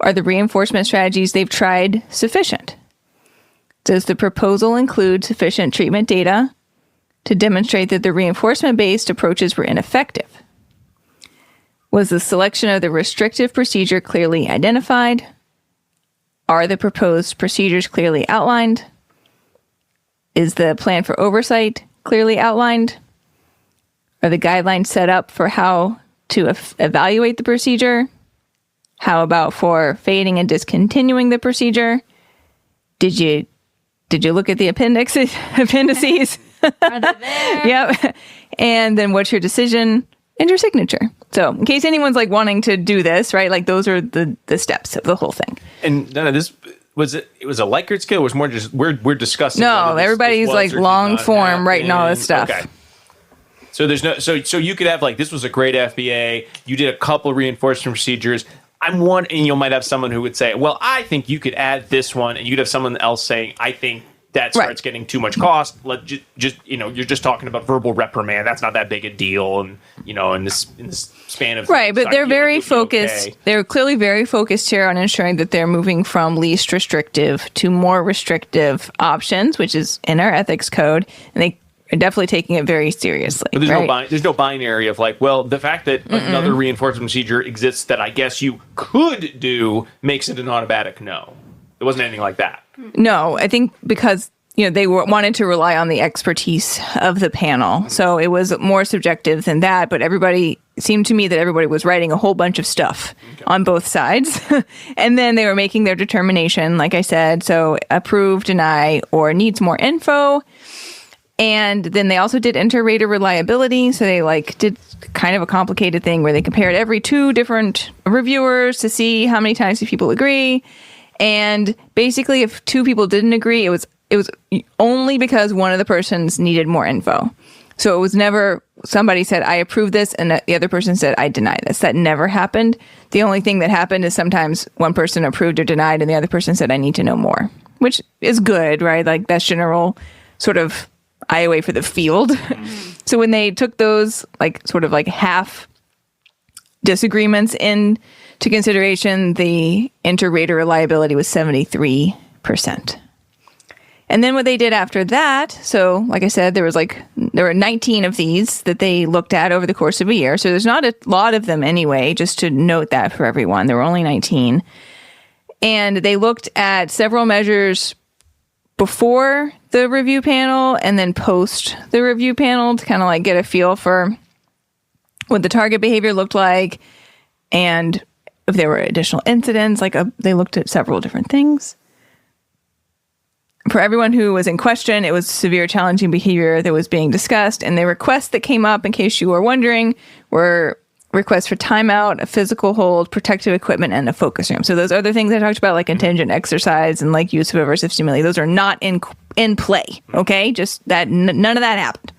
Are the reinforcement strategies they've tried sufficient? Does the proposal include sufficient treatment data to demonstrate that the reinforcement-based approaches were ineffective? Was the selection of the restrictive procedure clearly identified? Are the proposed procedures clearly outlined? Is the plan for oversight clearly outlined? Are the guidelines set up for how to evaluate the procedure? How about for fading and discontinuing the procedure? Did you look at the appendices? Are they there? Yep. And then what's your decision and your signature? So in case anyone's like wanting to do this, right? Like those are the steps of the whole thing. And none of this was it was a Likert scale. It was more just we're discussing. No, everybody's like long form writing all this stuff. Okay. So there's no so you could have like this was a great FBA. You did a couple reinforcement procedures. And you might have someone who would say, well, I think you could add this one, and you'd have someone else saying, I think that starts getting too much cost. You're just talking about verbal reprimand. That's not that big a deal. And, in this span of right. But they're very focused. Okay. They're clearly very focused here on ensuring that they're moving from least restrictive to more restrictive options, which is in our ethics code. And they are definitely taking it very seriously. But there's no binary of like, well, the fact that another reinforcement procedure exists that I guess you could do makes it an automatic no. It wasn't anything like that. No, I think because they wanted to rely on the expertise of the panel, so it was more subjective than that. But it seemed to me that everybody was writing a whole bunch of stuff on both sides, and then they were making their determination, like I said. So approve, deny, or needs more info. And then they also did inter-rater reliability. So they did kind of a complicated thing where they compared every 2 different reviewers to see how many times people agree. And basically, if 2 people didn't agree, it was only because one of the persons needed more info. So it was never somebody said, I approve this, and the other person said, I deny this. That never happened. The only thing that happened is sometimes one person approved or denied, and the other person said, I need to know more, which is good, right? Like that's general sort of IOA for the field. So when they took those half disagreements into consideration, the inter-rater reliability was 73%. And then what they did after that, so like I said, there were 19 of these that they looked at over the course of a year. So there's not a lot of them anyway, just to note that for everyone. There were only 19. And they looked at several measures before the review panel and then post the review panel to kind of like get a feel for what the target behavior looked like and if there were additional incidents. They looked at several different things. For everyone who was in question, it was severe challenging behavior that was being discussed, and the requests that came up, in case you were wondering, were requests for timeout, a physical hold, protective equipment, and a focus room. So those other things I talked about, like contingent exercise and like use of aversive stimuli, those are not in play, okay? Just that none of that happened.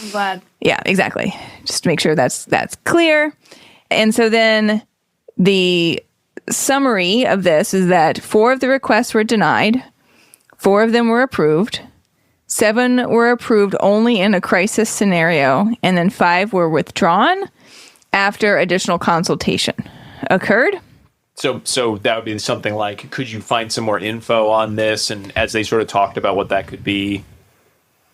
I'm glad. Yeah, exactly. Just to make sure that's clear. And so then the summary of this is that 4 of the requests were denied, 4 of them were approved, 7 were approved only in a crisis scenario, and then 5 were withdrawn after additional consultation occurred. So that would be something like, could you find some more info on this? And as they sort of talked about what that could be,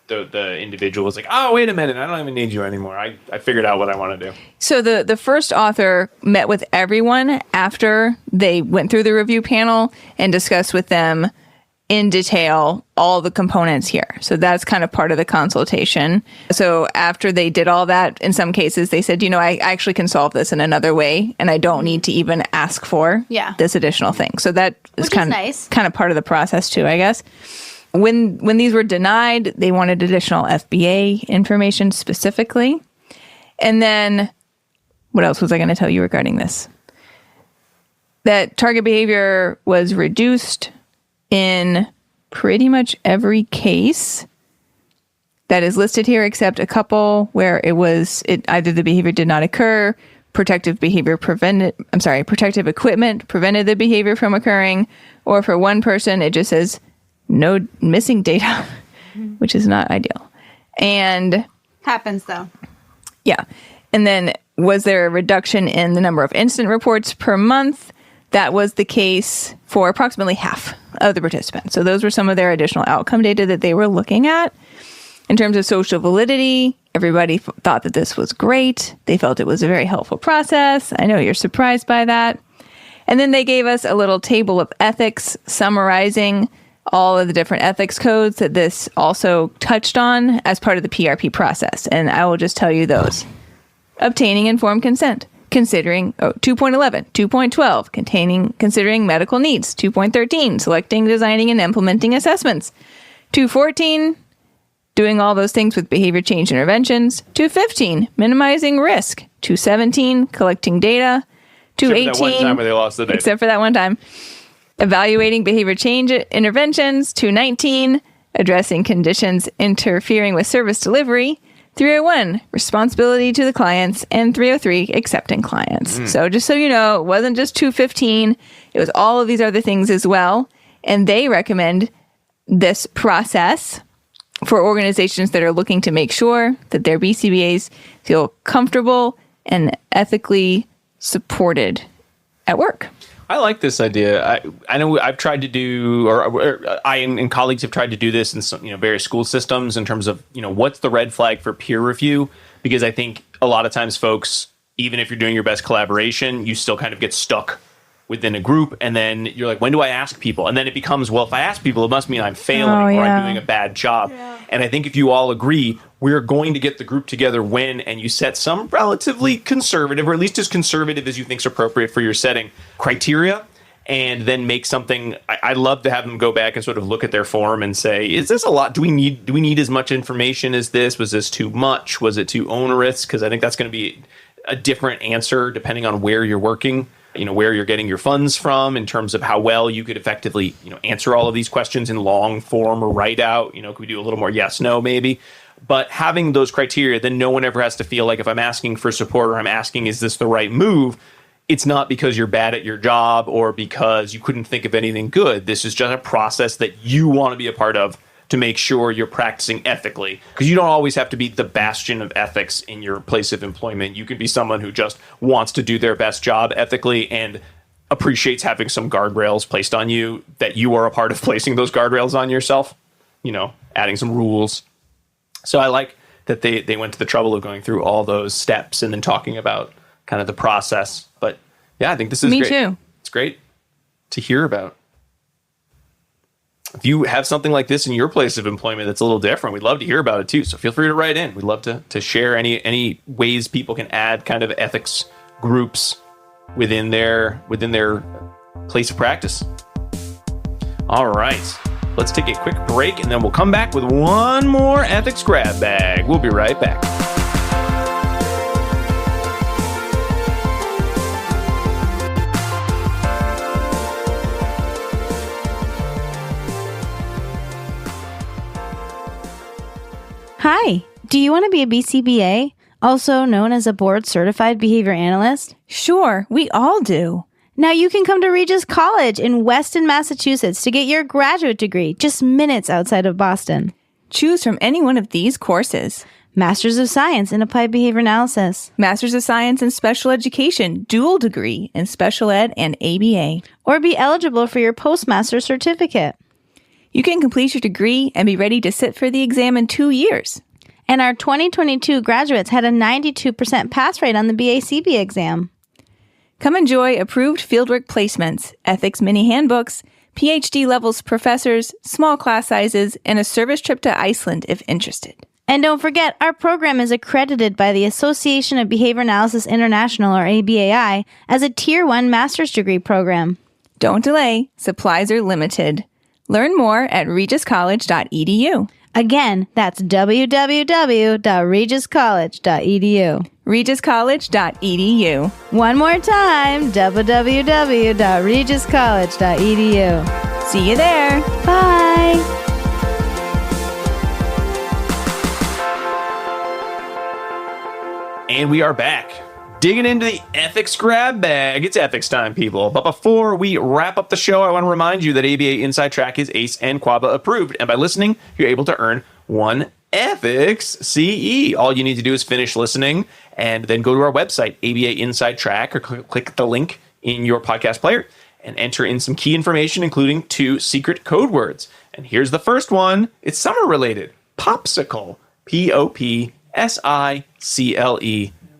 the individual was like, oh, wait a minute, I don't even need you anymore. I figured out what I want to do. So the first author met with everyone after they went through the review panel and discussed with them in detail all the components here. So that's kind of part of the consultation. So after they did all that, in some cases, they said, I actually can solve this in another way, and I don't need to even ask for this additional thing. So that is kind of part of the process too, I guess. When these were denied, they wanted additional FBA information specifically. And then what else was I going to tell you regarding this? That target behavior was reduced in pretty much every case that is listed here, except a couple where either the behavior did not occur, protective equipment prevented the behavior from occurring, or for one person, it just says no missing data, which is not ideal. And happens though. Yeah. And then was there a reduction in the number of incident reports per month? That was the case for approximately half of the participants. So those were some of their additional outcome data that they were looking at. In terms of social validity, everybody thought that this was great. They felt it was a very helpful process. I know you're surprised by that. And then they gave us a little table of ethics summarizing all of the different ethics codes that this also touched on as part of the PRP process. And I will just tell you those. Obtaining informed consent. Considering 2.11, 2.12, considering medical needs, 2.13, selecting, designing, and implementing assessments, 2.14, doing all those things with behavior change interventions, 2.15, minimizing risk, 2.17, collecting data, 2.18, except for that one time where they lost the data. Except for that one time, evaluating behavior change interventions, 2.19, addressing conditions interfering with service delivery, 301, responsibility to the clients, and 303, accepting clients. So just so you know, it wasn't just 215, it was all of these other things as well. And they recommend this process for organizations that are looking to make sure that their BCBAs feel comfortable and ethically supported at work. I like this idea. I know I've tried to do, or I and colleagues have tried to do this in some, various school systems in terms of, what's the red flag for peer review? Because I think a lot of times folks, even if you're doing your best collaboration, you still kind of get stuck within a group. And then you're like, when do I ask people? And then it becomes, well, if I ask people, it must mean I'm failing or I'm doing a bad job. Yeah. And I think if you all agree, we're going to get the group together when, and you set some relatively conservative, or at least as conservative as you think is appropriate for your setting, criteria, and then make something. I love to have them go back and sort of look at their form and say, is this a lot? Do we need as much information as this? Was this too much? Was it too onerous? Because I think that's going to be a different answer depending on where you're working, where you're getting your funds from, in terms of how well you could effectively, answer all of these questions in long form or write out. Could we do a little more yes, no, maybe? But having those criteria, then no one ever has to feel like if I'm asking for support or I'm asking, is this the right move? It's not because you're bad at your job or because you couldn't think of anything good. This is just a process that you want to be a part of to make sure you're practicing ethically. Because you don't always have to be the bastion of ethics in your place of employment. You can be someone who just wants to do their best job ethically and appreciates having some guardrails placed on you, that you are a part of placing those guardrails on yourself, adding some rules. So I like that they went to the trouble of going through all those steps and then talking about kind of the process. But yeah, I think this is great. Me too. It's great to hear about. if you have something like this in your place of employment that's a little different, we'd love to hear about it too. So feel free to write in. We'd love to share any ways people can add kind of ethics groups within their place of practice. All right, let's take a quick break and then we'll come back with one more ethics grab bag. We'll be right back. Hi, do you want to be a BCBA, also known as a board certified behavior analyst? Sure, we all do. Now you can come to Regis College in Weston, Massachusetts to get your graduate degree, just minutes outside of Boston. Choose from any one of these courses. Masters of Science in Applied Behavior Analysis. Masters of Science in Special Education, dual degree in Special Ed and ABA. Or be eligible for your postmaster certificate. You can complete your degree and be ready to sit for the exam in 2 years. And our 2022 graduates had a 92% pass rate on the BACB exam. Come enjoy approved fieldwork placements, ethics mini handbooks, PhD levels professors, small class sizes, and a service trip to Iceland if interested. And don't forget, our program is accredited by the Association of Behavior Analysis International, or ABAI, as a Tier 1 master's degree program. Don't delay. Supplies are limited. Learn more at regiscollege.edu. Again, that's www.regiscollege.edu. regiscollege.edu. One more time, www.regiscollege.edu. See you there. Bye. And we are back, digging into the ethics grab bag. It's ethics time, people. But before we wrap up the show, I want to remind you that ABA Inside Track is ACE and QABA approved. And by listening, you're able to earn 1 Ethics CE. All you need to do is finish listening and then go to our website, ABA Inside Track, or click the link in your podcast player and enter in some key information, including 2 secret code words. And here's the first one. It's summer related. Popsicle. Popsicle.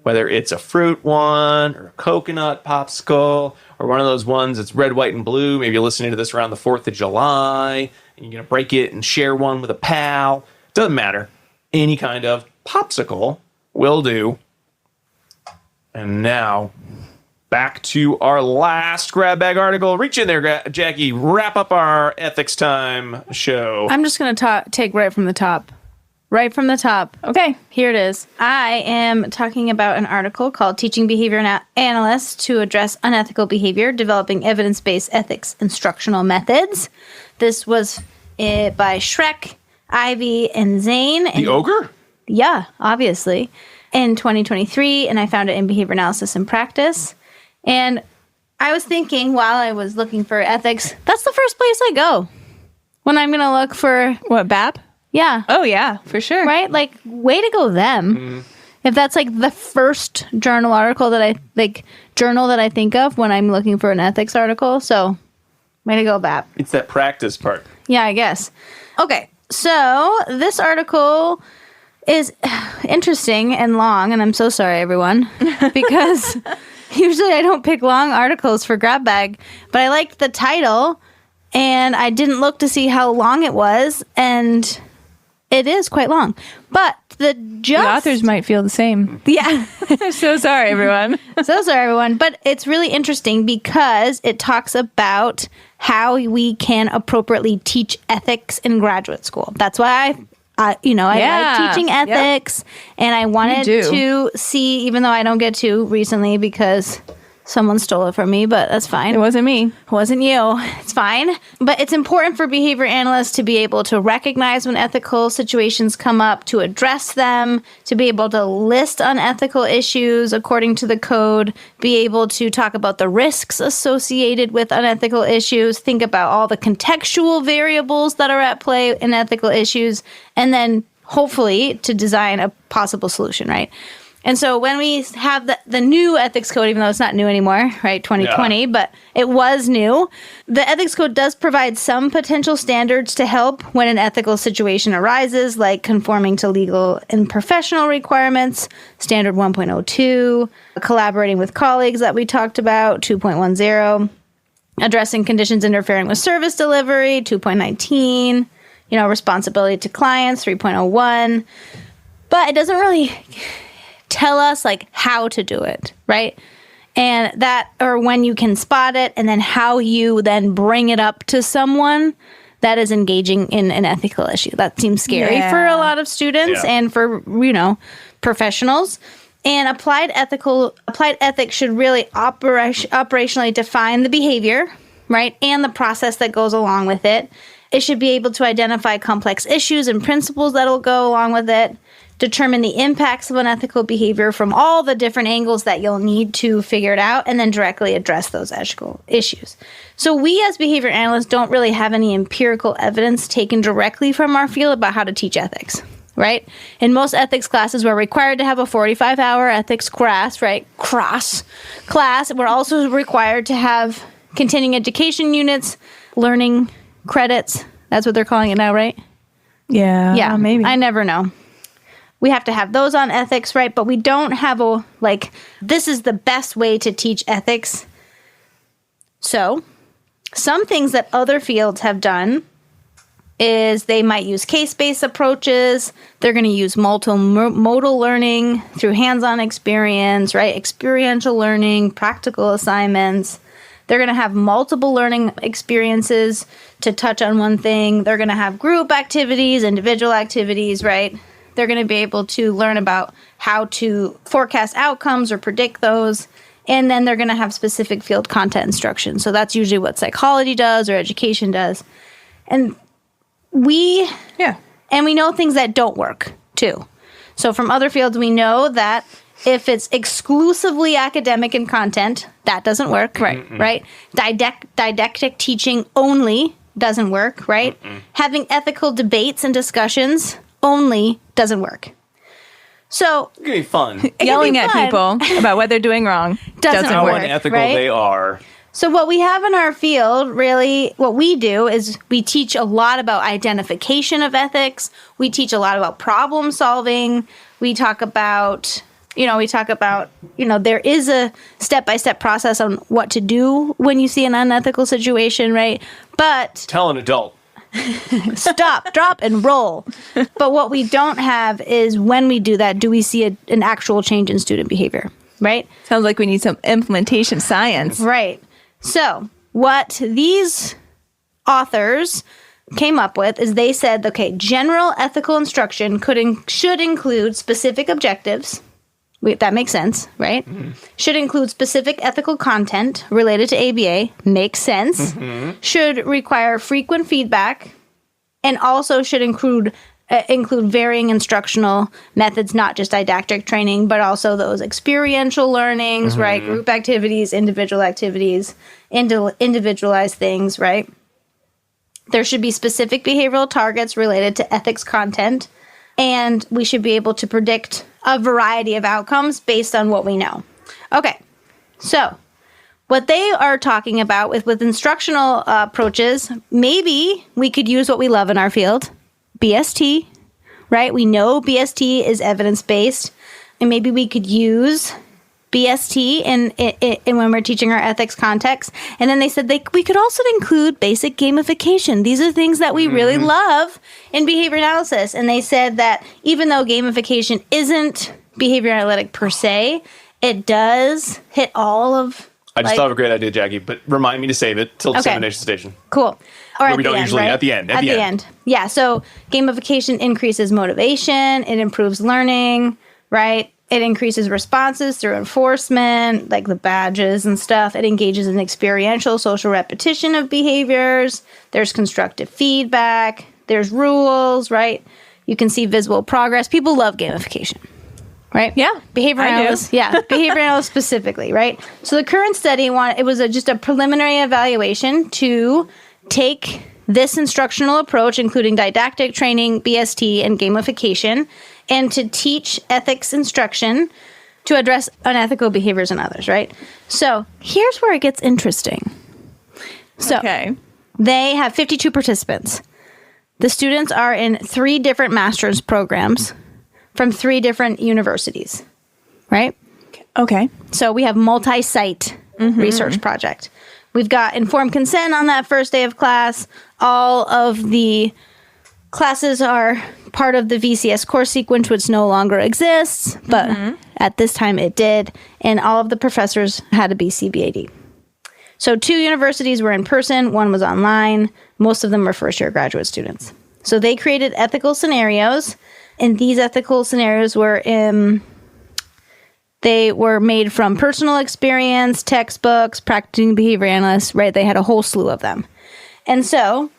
Whether it's a fruit one or a coconut popsicle or one of those ones that's red, white, and blue. Maybe you're listening to this around the 4th of July and you're going to break it and share one with a pal. Doesn't matter. Any kind of popsicle will do. And now back to our last grab bag article. Reach in there, Jackie. Wrap up our ethics time show. I'm just going to take right from the top. Right from the top. Okay. Here it is. I am talking about an article called Teaching Behavior Analysts to Address Unethical Behavior, Developing Evidence-Based Ethics Instructional Methods. This was by Shrek, Ivy, and Zane. The ogre? Yeah, obviously. In 2023, and I found it in Behavior Analysis and Practice. And I was thinking while I was looking for ethics, that's the first place I go when I'm going to look for... What, BAP? Yeah. Oh, yeah, for sure. Right? Like, way to go them. Mm. If that's like the first journal article that I think of when I'm looking for an ethics article. So, way to go, BAP. It's that practice part. Yeah, I guess. Okay. So, this article is interesting and long, and I'm so sorry, everyone, because usually I don't pick long articles for Grab Bag, but I liked the title, and I didn't look to see how long it was, and... It is quite long, but the authors might feel the same. Yeah. So sorry, everyone. But it's really interesting because it talks about how we can appropriately teach ethics in graduate school. That's why I like teaching ethics, and I wanted to see, even though I don't get to recently because someone stole it from me, but that's fine. It wasn't me. It wasn't you. It's fine. But it's important for behavior analysts to be able to recognize when ethical situations come up, to address them, to be able to list unethical issues according to the code, be able to talk about the risks associated with unethical issues, think about all the contextual variables that are at play in ethical issues, and then hopefully to design a possible solution, right? And so when we have the new ethics code, even though it's not new anymore, right, 2020, but it was new, the ethics code does provide some potential standards to help when an ethical situation arises, like conforming to legal and professional requirements, standard 1.02, collaborating with colleagues that we talked about, 2.10. addressing conditions interfering with service delivery, 2.19, responsibility to clients, 3.01. But it doesn't really tell us like how to do it, right? And that, or when you can spot it, and then how you then bring it up to someone that is engaging in an ethical issue. That seems scary for a lot of students and for, professionals. And applied ethics should really operationally define the behavior, right? And the process that goes along with it. It should be able to identify complex issues and principles that will go along with it, determine the impacts of unethical behavior from all the different angles that you'll need to figure it out, and then directly address those ethical issues. So we as behavior analysts don't really have any empirical evidence taken directly from our field about how to teach ethics, right? In most ethics classes, we're required to have a 45-hour ethics class, right? Class. We're also required to have continuing education units, learning credits. That's what they're calling it now, right? Yeah, maybe. I never know. We have to have those on ethics, right? But we don't have this is the best way to teach ethics. So, some things that other fields have done is they might use case-based approaches. They're going to use multimodal learning through hands-on experience, right? Experiential learning, practical assignments. They're going to have multiple learning experiences to touch on one thing. They're going to have group activities, individual activities, right? They're going to be able to learn about how to forecast outcomes or predict those. And then they're going to have specific field content instruction. So that's usually what psychology does or education does. And we know things that don't work too. So from other fields, we know that if it's exclusively academic in content, that doesn't work, right? Didactic teaching only doesn't work, right? Having ethical debates and discussions only doesn't work. So It's going to be fun. Yelling at people about what they're doing wrong doesn't How work. unethical right? they are. So what we have in our field, really, what we do is we teach a lot about identification of ethics. We teach a lot about problem solving. We talk about, there is a step-by-step process on what to do when you see an unethical situation, right? But Tell an adult. stop, drop, and roll. But what we don't have is when we do that, do we see an actual change in student behavior, right? Sounds like we need some implementation science. Right. So what these authors came up with is they said, okay, general ethical instruction should include specific objectives. That makes sense, right? Mm-hmm. Should include specific ethical content related to ABA. Makes sense. Mm-hmm. Should require frequent feedback, and also should include varying instructional methods, not just didactic training, but also those experiential learnings, right? Group activities, individualized things, right? There should be specific behavioral targets related to ethics content, and we should be able to predict a variety of outcomes based on what we know. Okay, so what they are talking about with instructional approaches, maybe we could use what we love in our field, BST, right? We know BST is evidence-based, and maybe we could use BST in when we're teaching our ethics context. And then they said we could also include basic gamification. These are things that we really love in behavior analysis. And they said that even though gamification isn't behavior analytic per se, it does hit all of... I just thought of a great idea, Jackie, but remind me to save it till dissemination station. Cool. Or we don't usually, at the end. At the end. Yeah, so gamification increases motivation, it improves learning, right? It increases responses through enforcement, like the badges and stuff. It engages in experiential social repetition of behaviors. There's constructive feedback. There's rules, right? You can see visible progress. People love gamification, right? Yeah, behavior analysts. Yeah, behavior analysts specifically, right? So the current study was just a preliminary evaluation to take this instructional approach, including didactic training, BST, and gamification, and to teach ethics instruction to address unethical behaviors in others, right? So here's where it gets interesting. So they have 52 participants. The students are in 3 different master's programs from 3 different universities, right? Okay. So we have multi-site research project. We've got informed consent on that first day of class. All of the classes are part of the VCS course sequence, which no longer exists, but at this time it did. And all of the professors had a BCBAD. So 2 universities were in person, 1 was online. Most of them were first-year graduate students. So they created ethical scenarios, and these ethical scenarios were they were made from personal experience, textbooks, practicing behavior analysts, right? They had a whole slew of them. And so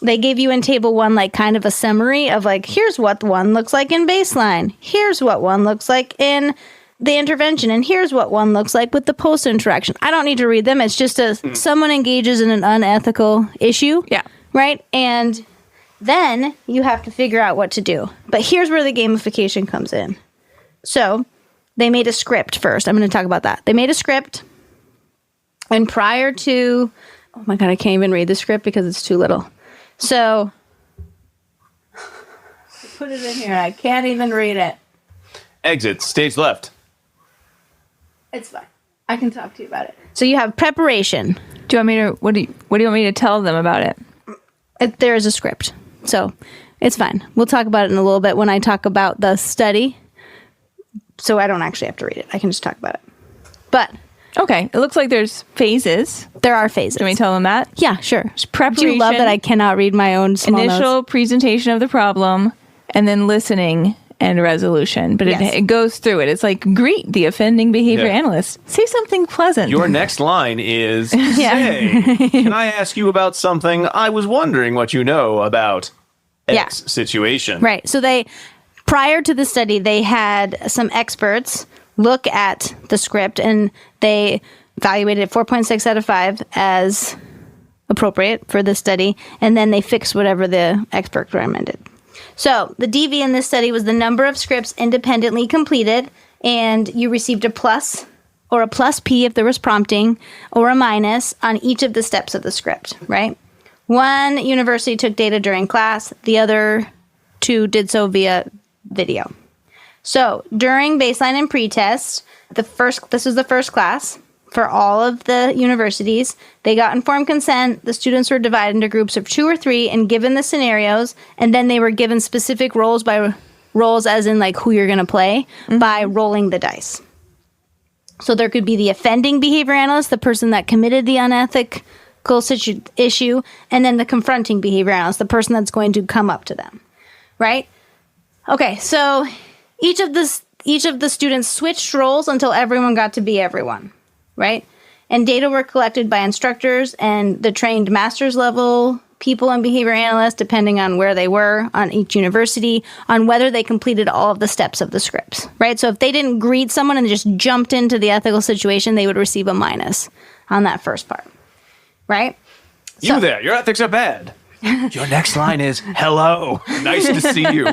they gave you in table 1 like kind of a summary of like, here's what one looks like in baseline. Here's what one looks like in the intervention, and here's what one looks like with the post interaction. I don't need to read them. It's just someone engages in an unethical issue. Yeah. Right? And then you have to figure out what to do. But here's where the gamification comes in. So they made a script first. I'm going to talk about that. They made a script. And prior to, oh my God, I can't even read the script because it's too little. So put it in here. I can't even read it. Exit, stage left. It's fine. I can talk to you about it. So you have preparation. Do you want me to, what do you want me to tell them about it? There is a script. So it's fine. We'll talk about it in a little bit when I talk about the study. So I don't actually have to read it. I can just talk about it. But Okay. It looks like there's phases. there are phases. Do we tell them that? Yeah, sure. Preparation. Do you love that I cannot read my own small Initial notes? presentation of the problem, and then listening and resolution. But Yes. it goes through it. It's like, greet the offending behavior Yeah. analyst. Say something pleasant. Your next line is, Yeah. say, can I ask you about something? I was wondering what you know about X situation. Right. So prior to the study, they had some experts look at the script, and they evaluated it 4.6 out of 5 as appropriate for the study, and then they fixed whatever the expert recommended. So the DV in this study was the number of scripts independently completed, and you received a plus or a plus P if there was prompting, or a minus on each of the steps of the script, right? One university took data during class, the other 2 did so via video. So during baseline and pretest, this was the first class for all of the universities. They got informed consent. The students were divided into groups of 2 or 3 and given the scenarios, and then they were given specific roles as in like who you're going to play by rolling the dice. So there could be the offending behavior analyst, the person that committed the unethical issue, and then the confronting behavior analyst, the person that's going to come up to them, right? Okay, so each of the students switched roles until everyone got to be everyone, right? And data were collected by instructors and the trained master's level people and behavior analysts, depending on where they were on each university, on whether they completed all of the steps of the scripts, right? So if they didn't greet someone and just jumped into the ethical situation, they would receive a minus on that first part, right? You there, your ethics are bad. Your next line is, hello, nice to see you.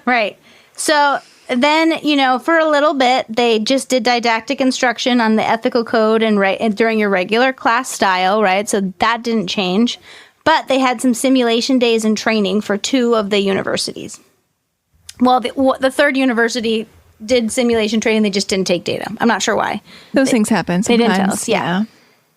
Right. So then, for a little bit, they just did didactic instruction on the ethical code and during your regular class style, right? So that didn't change. But they had some simulation days and training for 2 of the universities. Well, the third university did simulation training. They just didn't take data. I'm not sure why. Those things happen sometimes. They didn't tell us, yeah.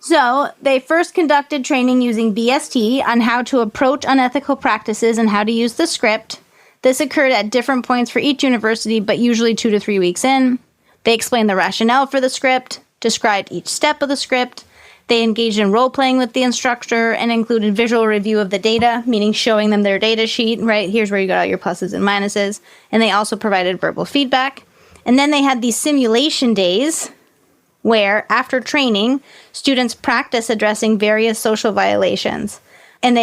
So they first conducted training using BST on how to approach unethical practices and how to use the script. This occurred at different points for each university, but usually 2 to 3 weeks in. They explained the rationale for the script, described each step of the script. They engaged in role-playing with the instructor and included visual review of the data, meaning showing them their data sheet, right? Here's where you got all your pluses and minuses. And they also provided verbal feedback. And then they had these simulation days where, after training, students practice addressing various social violations. And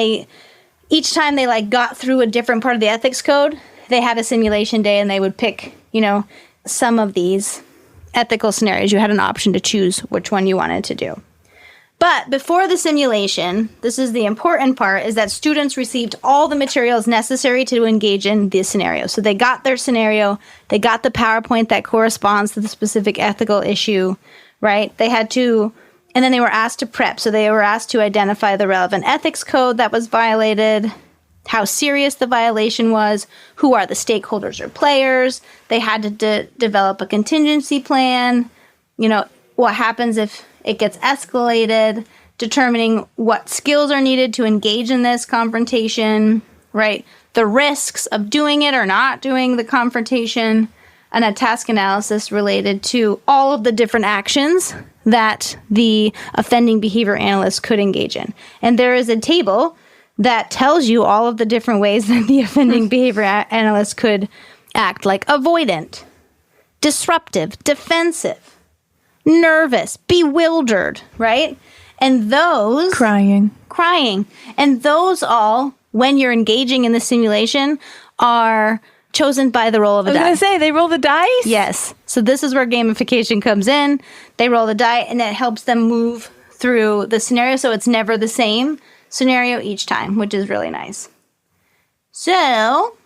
each time they got through a different part of the ethics code, they had a simulation day and they would pick, some of these ethical scenarios. You had an option to choose which one you wanted to do. But before the simulation, this is the important part, is that students received all the materials necessary to engage in the scenario. So they got their scenario, they got the PowerPoint that corresponds to the specific ethical issue, right? And then they were asked to prep. So they were asked to identify the relevant ethics code that was violated, how serious the violation was, who are the stakeholders or players. They had to develop a contingency plan, what happens if it gets escalated. determining what skills are needed to engage in this confrontation, right? The risks of doing it or not doing the confrontation, and a task analysis related to all of the different actions that the offending behavior analyst could engage in. And there is a table that tells you all of the different ways that the offending behavior analyst could act, like avoidant, disruptive, defensive, nervous, bewildered, right? And those... Crying. And those all, when you're engaging in the simulation, are chosen by the roll of a die. I was going to say, they roll the dice? Yes. So this is where gamification comes in. They roll the die, and it helps them move through the scenario, so it's never the same scenario each time, which is really nice. So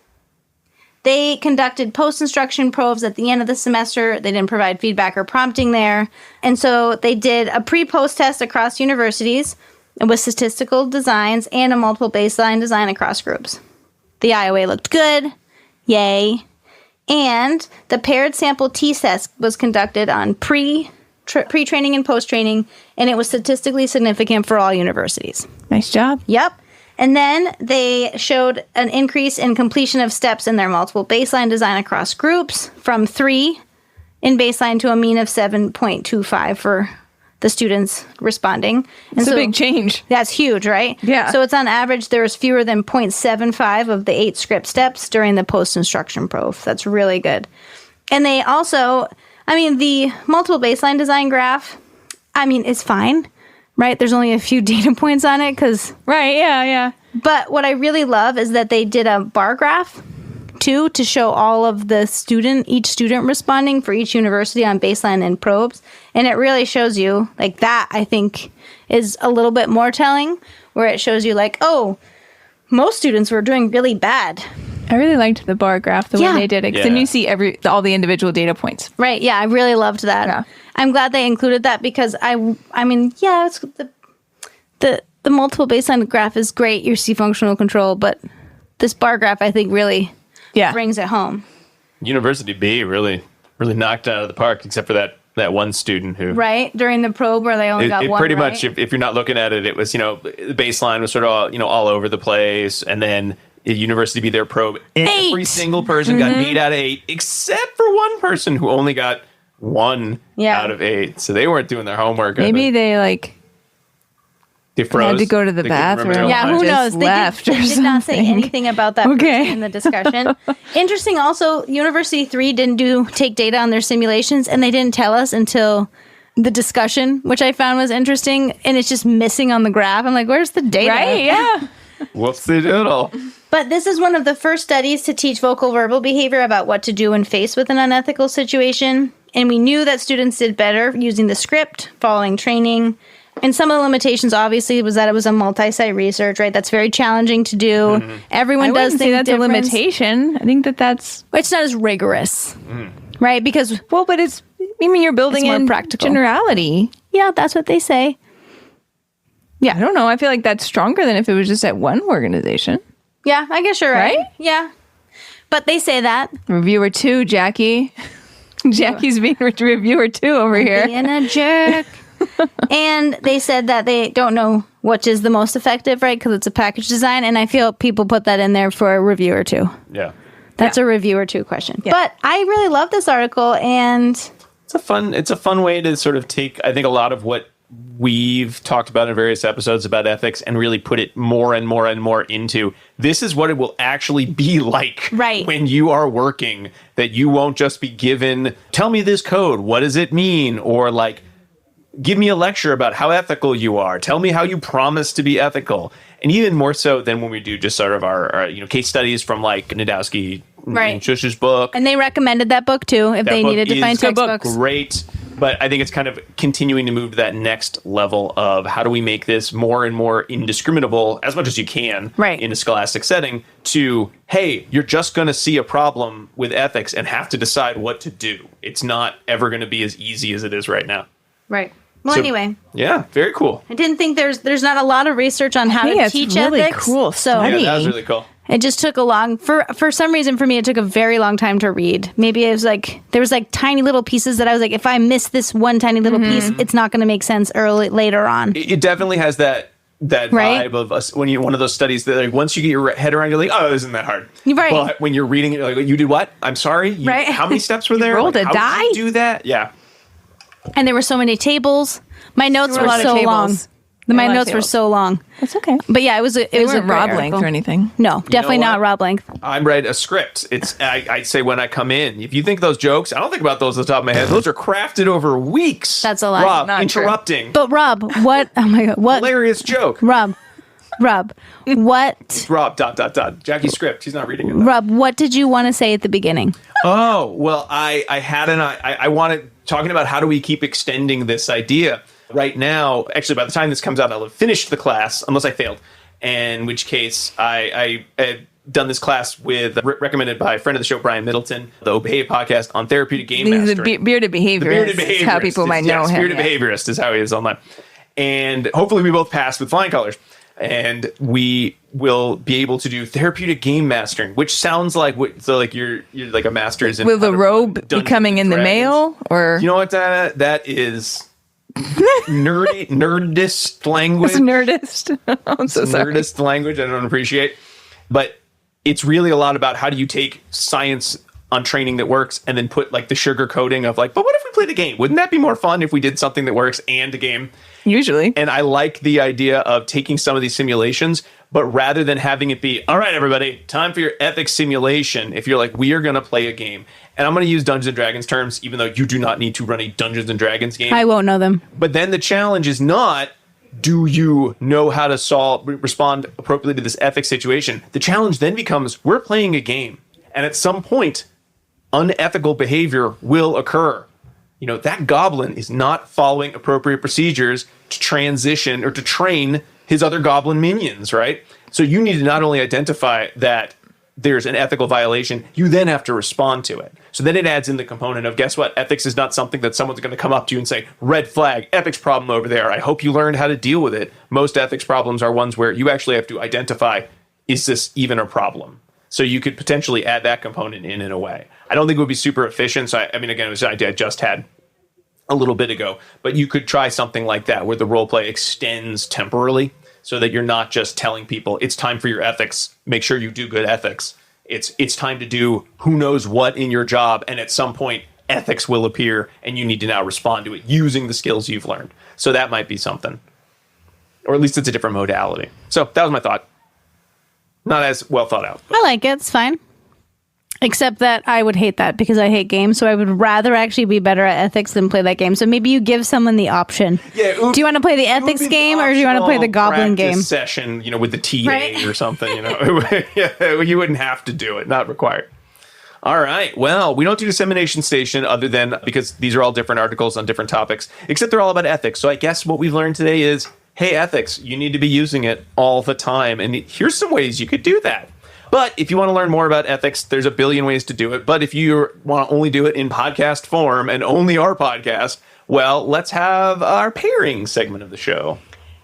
they conducted post-instruction probes at the end of the semester. They didn't provide feedback or prompting there. And so they did a pre-post test across universities with statistical designs and a multiple baseline design across groups. The IOA looked good. Yay. And the paired sample t-test was conducted on pre-training and post-training, and it was statistically significant for all universities. Nice job. Yep. And then they showed an increase in completion of steps in their multiple baseline design across groups from 3 in baseline to a mean of 7.25 for the students responding. And It's a big change. That's huge, right? Yeah. So it's on average, there was fewer than 0.75 of the 8 script steps during the post-instruction probe. That's really good. And they also, the multiple baseline design graph, is fine, right? There's only a few data points on it because... Right, yeah. But what I really love is that they did a bar graph, too, to show all of each student responding for each university on baseline and probes. And it really shows you, that, I think, is a little bit more telling, where it shows you, most students were doing really bad. I really liked the bar graph, the way they did it. Because then Yeah. you see all the individual data points. Right, yeah, I really loved that. Yeah. I'm glad they included that because it's the multiple baseline graph is great. You see functional control, but this bar graph, I think, really brings it home. University B really knocked it out of the park, except for that one student who... Right, during the probe where they only got one pretty right? much, if you're not looking at it, it was, the baseline was sort of, all over the place. And then at University B, their probe, every single person got 8 out of 8, except for one person who only got 1 out of 8. So they weren't doing their homework. Maybe they they froze. had to go to the They couldn't remember bathroom. their Yeah, lines. who Just knows? left They or did not say something. anything about that Okay. in the discussion. Interesting also, University 3 didn't take data on their simulations, and they didn't tell us until the discussion, which I found was interesting, and it's just missing on the graph. I'm like, where's the data? Right, yeah. Whoopsie-doodle. But this is one of the first studies to teach vocal verbal behavior about what to do when faced with an unethical situation. And we knew that students did better using the script, following training. And some of the limitations, obviously, was that it was a multi-site research, right? That's very challenging to do. Mm-hmm. Everyone I does wouldn't say things that's different. a limitation. I think that's... It's not as rigorous, right? Because, Well, but it's... you're building It's more in practical. generality. yeah, that's what they say. Yeah, I don't know. I feel like that's stronger than if it was just at one organization. Yeah, I guess you're right. Right? Yeah. But they say that. Reviewer 2, Jackie. Jackie's being reviewer 2 over here. Being a jerk. And they said that they don't know which is the most effective, right? Because it's a package design. And I feel people put that in there for a reviewer 2. Yeah. That's a reviewer 2 question. Yeah. But I really love this article, and It's a fun way to sort of take, I think, a lot of what we've talked about in various episodes about ethics and really put it more and more and more into this is what it will actually be like when you are working, that you won't just be given, tell me this code, what does it mean? Or give me a lecture about how ethical you are. Tell me how you promise to be ethical. And even more so than when we do just sort of our case studies from Nadowski and Shush's book. And they recommended that book too if they needed to find textbooks. Great. But I think it's kind of continuing to move to that next level of how do we make this more and more indiscriminable as much as you can in a scholastic setting to, hey, you're just going to see a problem with ethics and have to decide what to do. It's not ever going to be as easy as it is right now. Right. Well, anyway. Yeah, very cool. I didn't think there's not a lot of research on how to teach really ethics. cool So Yeah, that was really cool. It just took for some reason for me, it took a very long time to read. Maybe it was like, there was like tiny little pieces that I was like, if I miss this one tiny little piece, it's not going to make sense later on. It definitely has that Right? vibe of us when you're one of those studies that like once you get your head around, you're like, oh, isn't that hard? Right. But when you're reading it, you're like, you did what? I'm sorry. Right. How many steps were there? rolled Like, a how die? did you do that? Yeah. And there were so many tables. My notes There were were a lot of so tables. long. There were a My lot of notes were tables. so long. That's okay. But yeah, it was a It wasn't great Rob length article. or anything. No, definitely not what? Rob length. I read a script. I say when I come in, if you think those jokes, I don't think about those at the top of my head. Those are crafted over weeks. That's a lie. Rob, Not true. interrupting. But Rob, what? Oh my God, what? Hilarious joke. Rob, what? Rob, ... Jackie's script. She's not reading it. Rob, what did you want to say at the beginning? Oh, well, I wanted talking about how do we keep extending this idea. Right now, actually, by the time this comes out, I'll have finished the class, unless I failed. In which case, I had done this class recommended by a friend of the show, Brian Middleton, the Obey podcast on therapeutic game He's mastering. the bearded behaviorist. The bearded is behaviorist. how people might know him. Bearded behaviorist is how he is online. And hopefully we both pass with flying colors. And we will be able to do therapeutic game mastering, which sounds like you're like a master's in Will the how to robe be Dungeons coming and in the Dragons. mail? Or You know what? That is nerdist language. it's nerdist? I'm so sorry. Nerdist language I don't appreciate. But it's really a lot about how do you take science on training that works and then put like the sugar coating of like, but what if we played a game? Wouldn't that be more fun if we did something that works and a game? Usually. And I like the idea of taking some of these simulations, but rather than having it be, all right, everybody, time for your ethics simulation. If you're like, we are going to play a game. And I'm going to use Dungeons & Dragons terms, even though you do not need to run a Dungeons & Dragons game. I won't know them. But then the challenge is not, do you know how to respond appropriately to this ethics situation? The challenge then becomes, we're playing a game. And at some point, unethical behavior will occur. You know, that goblin is not following appropriate procedures to transition or to train his other goblin minions, right? So you need to not only identify that there's an ethical violation, you then have to respond to it. So then it adds in the component of, guess what? Ethics is not something that someone's going to come up to you and say, red flag, ethics problem over there. I hope you learned how to deal with it. Most ethics problems are ones where you actually have to identify, is this even a problem? So you could potentially add that component in a way. I don't think it would be super efficient. So I mean, again, it was an idea I just had a little bit ago, but you could try something like that where the role play extends temporally so that you're not just telling people it's time for your ethics. Make sure you do good ethics. It's time to do who knows what in your job. And at some point, ethics will appear and you need to now respond to it using the skills you've learned. So that might be something, or at least it's a different modality. So that was my thought. Not as well thought out. I like it. It's fine. Except that I would hate that because I hate games. So I would rather actually be better at ethics than play that game. So maybe you give someone the option. Yeah, do you want to play the ethics game or do you want to play the goblin game? Session, you know, with the TA Right. or something, you know. Yeah, you wouldn't have to do it, not required. All right. Well, we don't do Dissemination Station other than because these are all different articles on different topics, except they're all about ethics. So I guess what we've learned today is, hey, ethics, you need to be using it all the time. And here's some ways you could do that. But if you want to learn more about ethics, there's a billion ways to do it. But if you want to only do it in podcast form and only our podcast, well, let's have our pairing segment of the show.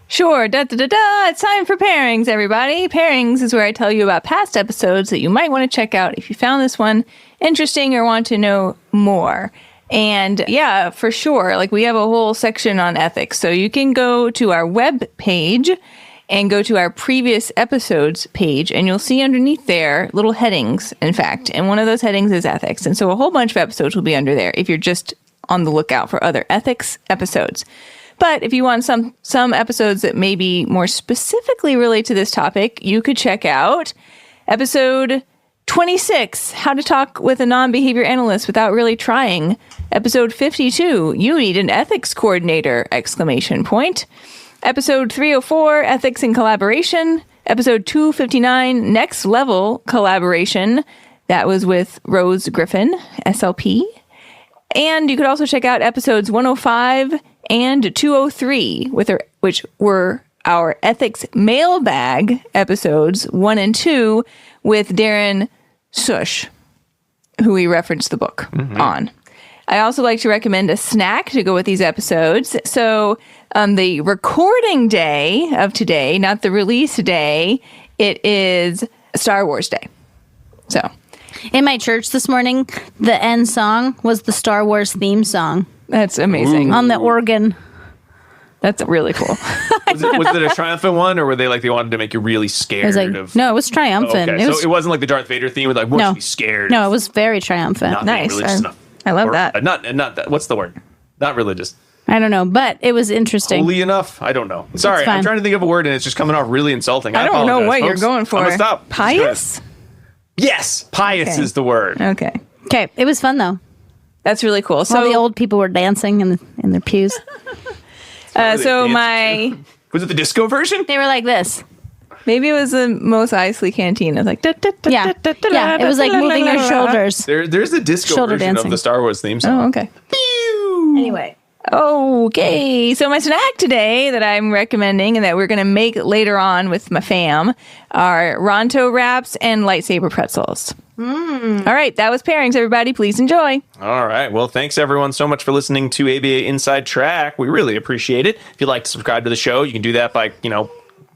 Sure. It's time for pairings, everybody. Pairings is where I tell you about past episodes that you might want to check out if you found this one interesting or want to know more. And yeah, for sure. Like we have a whole section on ethics. So you can go to our web page and go to our previous episodes page, and you'll see underneath there little headings, in fact. And one of those headings is ethics. And so a whole bunch of episodes will be under there if you're just on the lookout for other ethics episodes. But if you want some episodes that maybe more specifically relate to this topic, you could check out episode 26, How to Talk with a Non-Behavior Analyst Without Really Trying. Episode 52, You Need an Ethics Coordinator! ! Episode 304, Ethics and Collaboration. Episode 259, Next Level Collaboration. That was with Rose Griffin, SLP. And you could also check out episodes 105 and 203, which were our ethics mailbag episodes 1 and 2 with Darren Sush, who we referenced the book on. I also like to recommend a snack to go with these episodes. So the recording day of today, not the release day, it is Star Wars Day. So In my church this morning, the end song was the Star Wars theme song that's amazing. on the organ. That's really cool. Was it a triumphant one, or were they wanted to make you really scared It was like, of? no, it was triumphant. Okay, so it wasn't like the Darth Vader theme with won't you be scared? No, it was very triumphant. Not being Nice. religious enough. I love that. Not that. What's the word? Not religious. I don't know, but it was interesting. Holy enough? I don't know. Sorry, fine. I'm trying to think of a word and it's just coming off really insulting. I don't know apologize, what you're folks. going for. I'm gonna stop. Pious? Yes, pious Okay. is the word. Okay. Okay, it was fun though. That's really cool. So All the old people were dancing in their pews. so Dance. my Was it the disco version? They were like this. maybe it was the Mos Eisley Canteen. It was like Yeah, yeah. It was like moving your shoulders. There's the disco Shoulder version dancing. of the Star Wars theme song. Oh, okay. Anyway, Okay, so my snack today that I'm recommending and that we're going to make later on with my fam are Ronto wraps and lightsaber pretzels. All right, that was pairings, everybody. Please enjoy. All right. Well, thanks everyone so much for listening to ABA Inside Track. We really appreciate it. If you'd like to subscribe to the show, you can do that by,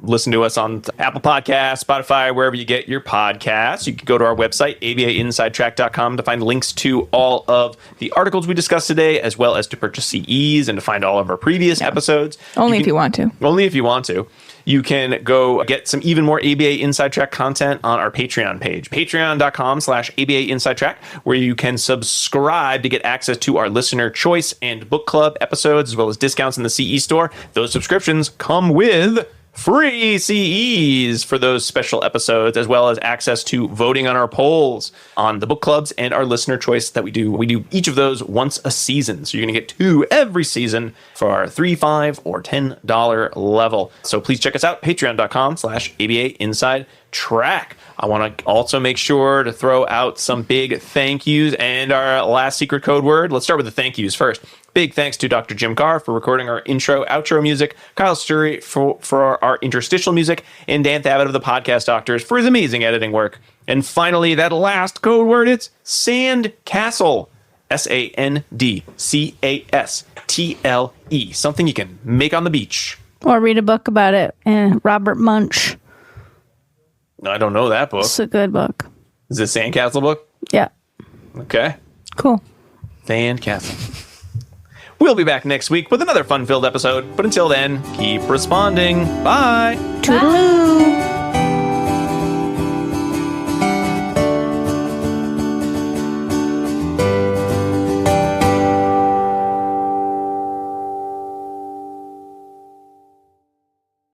listen to us on Apple Podcasts, Spotify, wherever you get your podcasts. You can go to our website, abainsidetrack.com, to find links to all of the articles we discussed today, as well as to purchase CEs and to find all of our previous episodes. Only if you want to. Only if you want to. You can go get some even more ABA Inside Track content on our Patreon page, patreon.com/ABA Inside Track, where you can subscribe to get access to our listener choice and book club episodes, as well as discounts in the CE store. Those subscriptions come with free CEs for those special episodes, as well as access to voting on our polls on the book clubs and our listener choice that we do. We do each of those once a season. So you're going to get 2 every season for our $3, $5, or $10 level. So please check us out, patreon.com/ABA Inside Track. I want to also make sure to throw out some big thank yous and our last secret code word. Let's start with the thank yous first. Big thanks to Dr. Jim Carr for recording our intro, outro music, Kyle Sturry for our interstitial music, and Dan Thabit of the Podcast Doctors for his amazing editing work. And finally, that last code word, it's Sandcastle. SANDCASTLE. Something you can make on the beach. or read a book about it. Robert Munch. I don't know that book. It's a good book. Is it a Sandcastle book? Yeah. Okay. Cool. Sandcastle. We'll be back next week with another fun-filled episode. But until then, keep responding. Bye. Toodaloo.